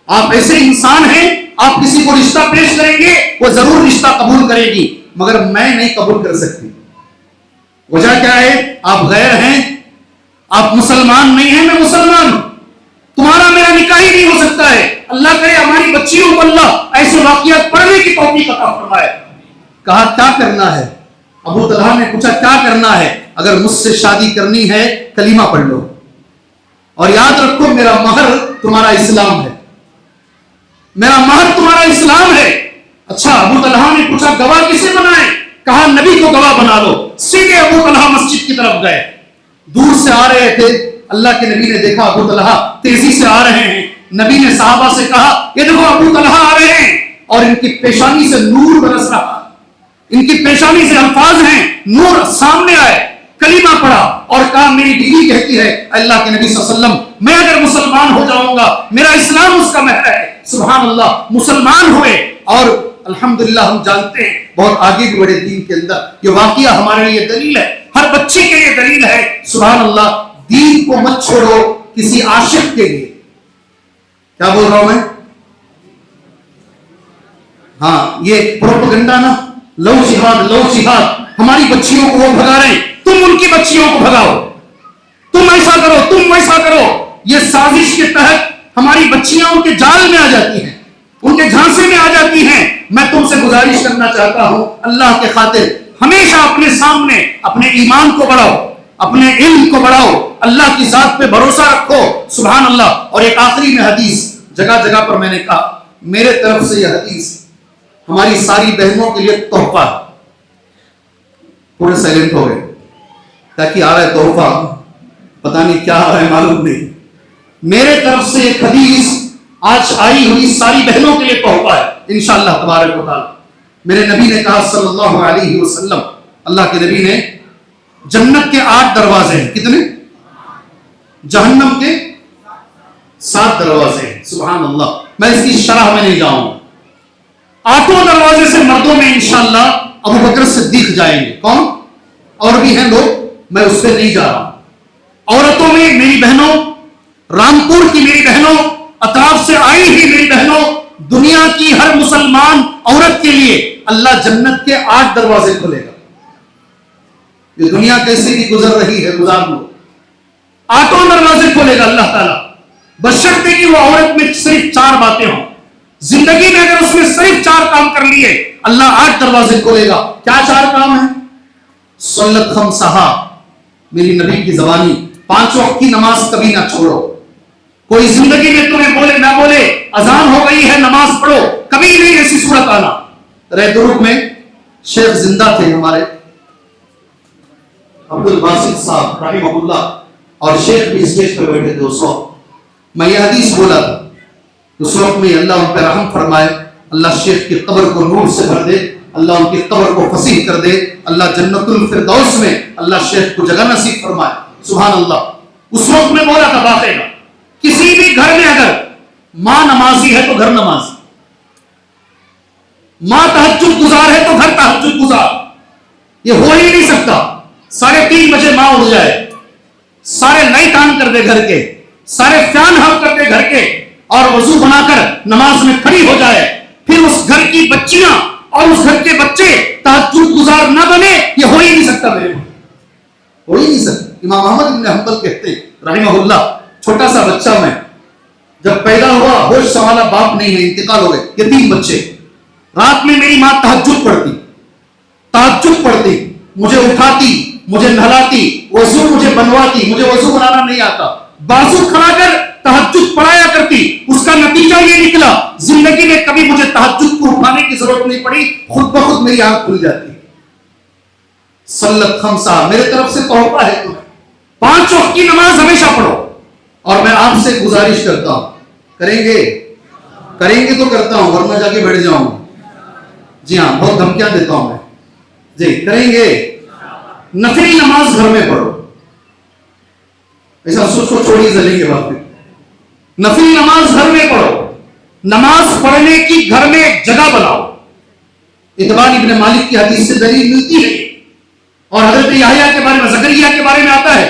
آپ ایسے انسان ہیں, آپ کسی کو رشتہ پیش کریں گے وہ ضرور رشتہ قبول کرے گی, مگر میں نہیں قبول کر سکتی. وجہ کیا ہے؟ آپ غیر ہیں, آپ مسلمان نہیں ہیں, میں مسلمان ہوں, تمہارا میرا نکاح ہی نہیں ہو سکتا ہے. اللہ کرے ہماری بچیوں کو اللہ ایسے واقعات پڑھنے کی توفیق عطا فرمائے. کہا کیا کرنا ہے؟ ابو طلحہ نے پوچھا کیا کرنا ہے؟ اگر مجھ سے شادی کرنی ہے کلمہ پڑھ لو اور یاد رکھو میرا مہر تمہارا اسلام ہے, میرا مہر تمہارا اسلام ہے. اچھا, ابو طلحہ نے پوچھا گواہ کسے بنائیں؟ کہا نبی کو گواہ بنا لو. سیدھے ابو طلحہ مسجد کی طرف گئے, دور سے آ رہے تھے, اللہ کے نبی نے دیکھا ابو طلحہ تیزی سے آ رہے ہیں. نبی نے صحابہ سے کہا یہ دیکھو ابو طلحہ آ رہے ہیں, اور ان کی پیشانی سے نور برس رہا, ان کی پیشانی سے الفاظ ہیں, نور سامنے آئے, کلمہ پڑھا اور کہا میری بیوی کہتی ہے اللہ کے نبی صلی اللہ علیہ وسلم میں اگر مسلمان ہو جاؤں گا میرا اسلام اس کا مہر ہے. سبحان اللہ, مسلمان ہوئے. اور الحمدللہ ہم جانتے ہیں بہت آگے بھی بڑے دین کے اندر یہ واقعہ ہمارے لیے دلیل ہے, ہر بچے کے لیے دلیل ہے. سبحان اللہ, دین کو مت چھوڑو کسی عاشق کے لیے. کیا بول رہا ہوں میں؟ ہاں, یہ پروپیگنڈا نا, لو جہاد لو جہاد, ہماری بچیوں کو وہ بھگا رہے ہیں, تم ان کی بچیوں کو بھگاؤ, تم ایسا کرو تم ویسا کرو. یہ سازش کے تحت ہماری بچیاں ان کے جال میں آ جاتی ہیں, ان کے جھانسے میں آ جاتی ہیں. میں تم سے گزارش کرنا چاہتا ہوں اللہ کے خاطر ہمیشہ اپنے سامنے اپنے ایمان کو بڑھاؤ, اپنے علم کو بڑھاؤ, اللہ کی ذات پہ بھروسہ رکھو. سبحان اللہ. اور ایک آخری میں حدیث, جگہ جگہ پر میں نے کہا میرے طرف سے یہ حدیث ہماری ساری بہنوں کے لیے تحفہ. پورے سائلنٹ ہو گئے تاکہ آ رہا ہے تحفہ, پتہ نہیں کیا آ رہا ہے معلوم نہیں. میرے طرف سے ایک حدیث آج آئی ہوئی ساری بہنوں کے لیے تحفہ ہے انشاءاللہ تبارک و تعالی. میرے نبی نے کہا صلی اللہ علیہ وسلم, اللہ کے نبی نے, جنت کے 8 دروازے ہیں. کتنے؟ جہنم کے 7 دروازے ہیں. سبحان اللہ. میں اس کی شرح میں نہیں جاؤں گا. 8 دروازے سے مردوں میں انشاءاللہ ابو بکر صدیق جائیں گے. کون؟ اور بھی ہیں لوگ, میں اس پہ نہیں جا رہا. عورتوں میں میری بہنوں, رامپور کی میری بہنوں, اطراف سے آئی ہوئی میری بہنوں, دنیا کی ہر مسلمان عورت کے لیے اللہ جنت کے 8 دروازے کھولے گا. یہ دنیا کیسے بھی گزر رہی ہے گزار لو, 8 دروازے کھولے گا اللہ تعالیٰ, بشرطے کہ وہ عورت میں صرف 4 باتیں ہوں. زندگی میں اگر اس نے صرف 4 کام کر لیے اللہ 8 دروازے کھولے گا. کیا 4 کام ہیں؟ صلت خمسہا, میری نبی کی زبانی, 5 وقت کی نماز کبھی نہ چھوڑو. کوئی زندگی میں تمہیں بولے نہ بولے اذان ہو گئی ہے نماز پڑھو, کبھی نہیں ایسی صورت آنا. رہ دروک میں شیخ زندہ تھے ہمارے عبد الباسط صاحب رحمہ اللہ, اور شیخ بھی اسٹیج پہ بیٹھے تھے اس وقت. میں یہ حدیث بولا تھا اس وقت میں, اللہ ان پہ رحم فرمائے, اللہ شیخ کی قبر کو نور سے بھر دے, اللہ ان کی قبر کو فصیح کر دے, اللہ جنت الفردوس میں اللہ شیخ کو جگہ نصیب فرمائے. سبحان اللہ. اس وقت میں بولا تھا باقاعدہ, کسی بھی گھر میں اگر ماں نمازی ہے تو گھر نمازی, ماں تہجد گزار ہے تو گھر تہجد گزار. یہ ہو ہی نہیں سکتا. 3:30 بجے ماں اٹھ جائے, سارے لائٹ آن کر دے گھر کے, سارے فین آف کر دے گھر کے, اور وضو بنا کر نماز میں کھڑی ہو جائے, پھر اس گھر کی بچیاں اور اس گھر کے بچے تہجد گزار نہ بنے, یہ ہو ہی نہیں سکتا. میرے ہو ہی نہیں سکتا. امام احمد بن حنبل کہتے رحمہ اللہ, چھوٹا سا بچہ میں جب پیدا ہوا, ہوش سنبھالا باپ نہیں ہے, انتقال ہو گئے, یہ 3 بچے. رات میں میری ماں تہجد پڑھتی, مجھے اٹھاتی, مجھے نہلاتی, وضو مجھے بنواتی, مجھے وضو بنانا نہیں آتا, بازو کھڑا کر تہجد پڑھایا کرتی. اس کا نتیجہ یہ نکلا زندگی میں کبھی مجھے تہجد کو اٹھانے کی ضرورت نہیں پڑی, خود بخود میری آنکھ کھل جاتی. صلت خمسہ میرے طرف سے تحفہ ہے تمہیں. 5 وقت کی نماز ہمیشہ پڑھو. اور میں آپ سے گزارش کرتا ہوں, کریں گے تو کرتا ہوں, ورنہ جا کے بیٹھ جاؤں. جی ہاں, بہت دھمکیاں دیتا ہوں میں. جی کریں گے. نفلی نماز گھر میں پڑھو, ایسا سوچ کو چھوڑی زلیں گے بات میں. نفلی نماز گھر میں پڑھو, نماز پڑھنے کی گھر میں جگہ بناؤ. اتبان ابن مالک کی حدیث سے دلیل ملتی ہے. اور حضرت یحییٰ کے بارے میں, زکریا کے بارے میں آتا ہے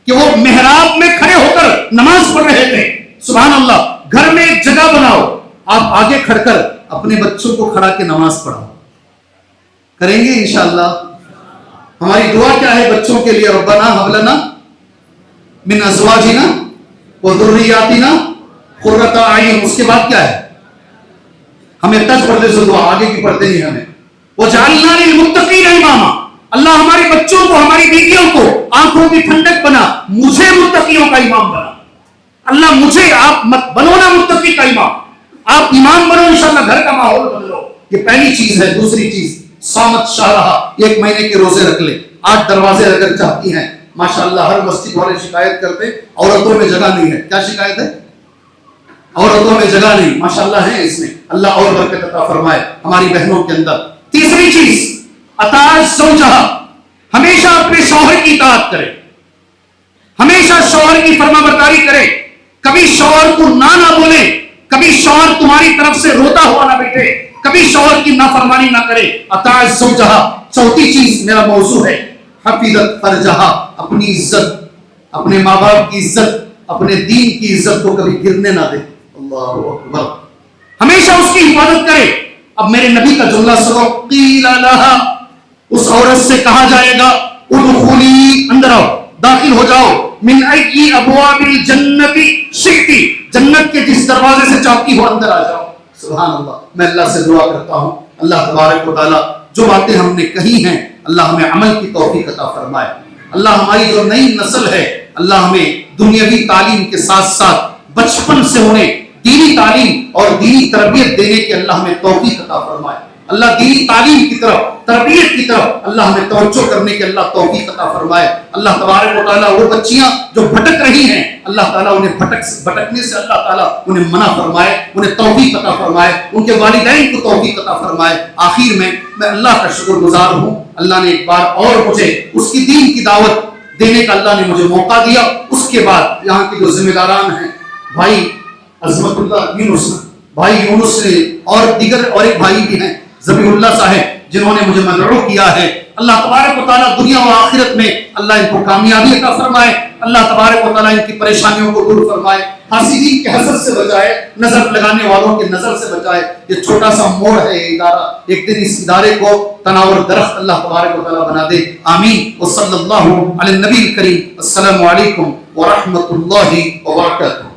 کہ وہ محراب میں کھڑے ہو کر کر نماز پڑھ رہے تھے. سبحان اللہ. گھر میں ایک جگہ بناؤ, آپ آگے کھڑ کر اپنے بچوں کو کھڑا کے نماز پڑھاؤ. کریں گے انشاءاللہ. ہماری دعا کیا ہے بچوں کے لیے؟ ربنا هب لنا من ازواجنا وذرياتنا قرۃ اعین. اس کے بعد کیا ہے؟ ہمیں ٹچ پڑھتے سے دعا آگے کی پڑھتے نہیں ہمیں. وجعلنا للمتقین اماما. اللہ ہمارے بچوں کو, ہماری بیٹیوں کو آنکھوں کی ٹھنڈک بنا, مجھے متقیوں کا امام بنا. اللہ مجھے, آپ مت بنو نا متقی کا امام, آپ امام بنو انشاءاللہ. گھر کا ماحول بدلو, یہ پہلی چیز ہے. دوسری چیز, صامت شہرہ, 1 مہینے کے روزے رکھ لے. 8 دروازے اگر چاہتی ہیں ماشاءاللہ. ہر مسجد والے شکایت کرتے عورتوں میں جگہ نہیں ہے. کیا شکایت ہے؟ عورتوں میں جگہ نہیں. ماشاءاللہ ہے اس میں. اللہ اور برکت عطا فرمائے ہماری بہنوں کے اندر. تیسری چیز, اطاعت زوجہ, ہمیشہ اپنے شوہر کی اطاعت کرے, ہمیشہ شوہر کی فرما برداری کرے. کبھی شوہر کو نہ بولے, کبھی شوہر تمہاری طرف سے روتا ہوا نہ بیٹھے, کبھی شوہر کی نافرمانی نہ کرے. اطاعت زوجہ. چوتھی چیز میرا موضوع ہے, حفظت فرجہا, اپنی عزت, اپنے ماں باپ کی عزت, اپنے دین کی عزت کو کبھی گرنے نہ دے. اللہ اکبر. ہمیشہ اس کی حفاظت کرے. اب میرے نبی کا جملہ سنو, قیل لہا, اس عورت سے کہا جائے گا, ادخلی, اندر آؤ, داخل ہو جاؤ, من ای ابواب الجنت شئتی, جنت کے جس دروازے سے چاہتی ہو اندر آ جاؤ. سبحان اللہ. میں اللہ سے دعا کرتا ہوں اللہ تبارک و تعالی جو باتیں ہم نے کہی ہیں اللہ ہمیں عمل کی توفیق عطا فرمائے. اللہ ہماری جو نئی نسل ہے اللہ ہمیں دنیاوی تعلیم کے ساتھ ساتھ بچپن سے انہیں دینی تعلیم اور دینی تربیت دینے کی اللہ ہمیں توفیق عطا فرمائے. اللہ دینی تعلیم کی طرف, تربیت کی طرف اللہ ہمیں توجہ کرنے کے اللہ توفیق عطا فرمائے. اللہ تبارک و تعالیٰ وہ بچیاں جو بھٹک رہی ہیں اللہ تعالیٰ انہیں بھٹکنے سے اللہ تعالیٰ انہیں منع فرمائے, انہیں توفیق عطا فرمائے, ان کے والدین کو توفیق عطا فرمائے. آخر میں اللہ کا شکر گزار ہوں, اللہ نے ایک بار اور مجھے اس کی دین کی دعوت دینے کا اللہ نے مجھے موقع دیا. اس کے بعد یہاں کے جو ذمہ داران ہیں بھائی عظمت اللہ یونس, بھائی یونس نے اور دیگر اور ایک بھائی بھی ہیں ذبیح اللہ صاحب جنہوں نے مجھے مدعو کیا ہے. اللہ تبارک و تعالیٰ دنیا و آخرت میں اللہ ان کو کامیابی عطا فرمائے. اللہ تبارک و تعالیٰ ان کی پریشانیوں کو دور فرمائے, حاسدین کے حسد سے بچائے, نظر لگانے والوں کی نظر سے بچائے. یہ چھوٹا سا موڑ ہے یہ ادارہ, ایک دن اس ادارے کو تناور درخت اللہ تبارک و تعالیٰ بنا دے. آمین. وصلی اللہ علی النبی الکریم. السلام علیکم ورحمۃ اللہ وبرکاتہ.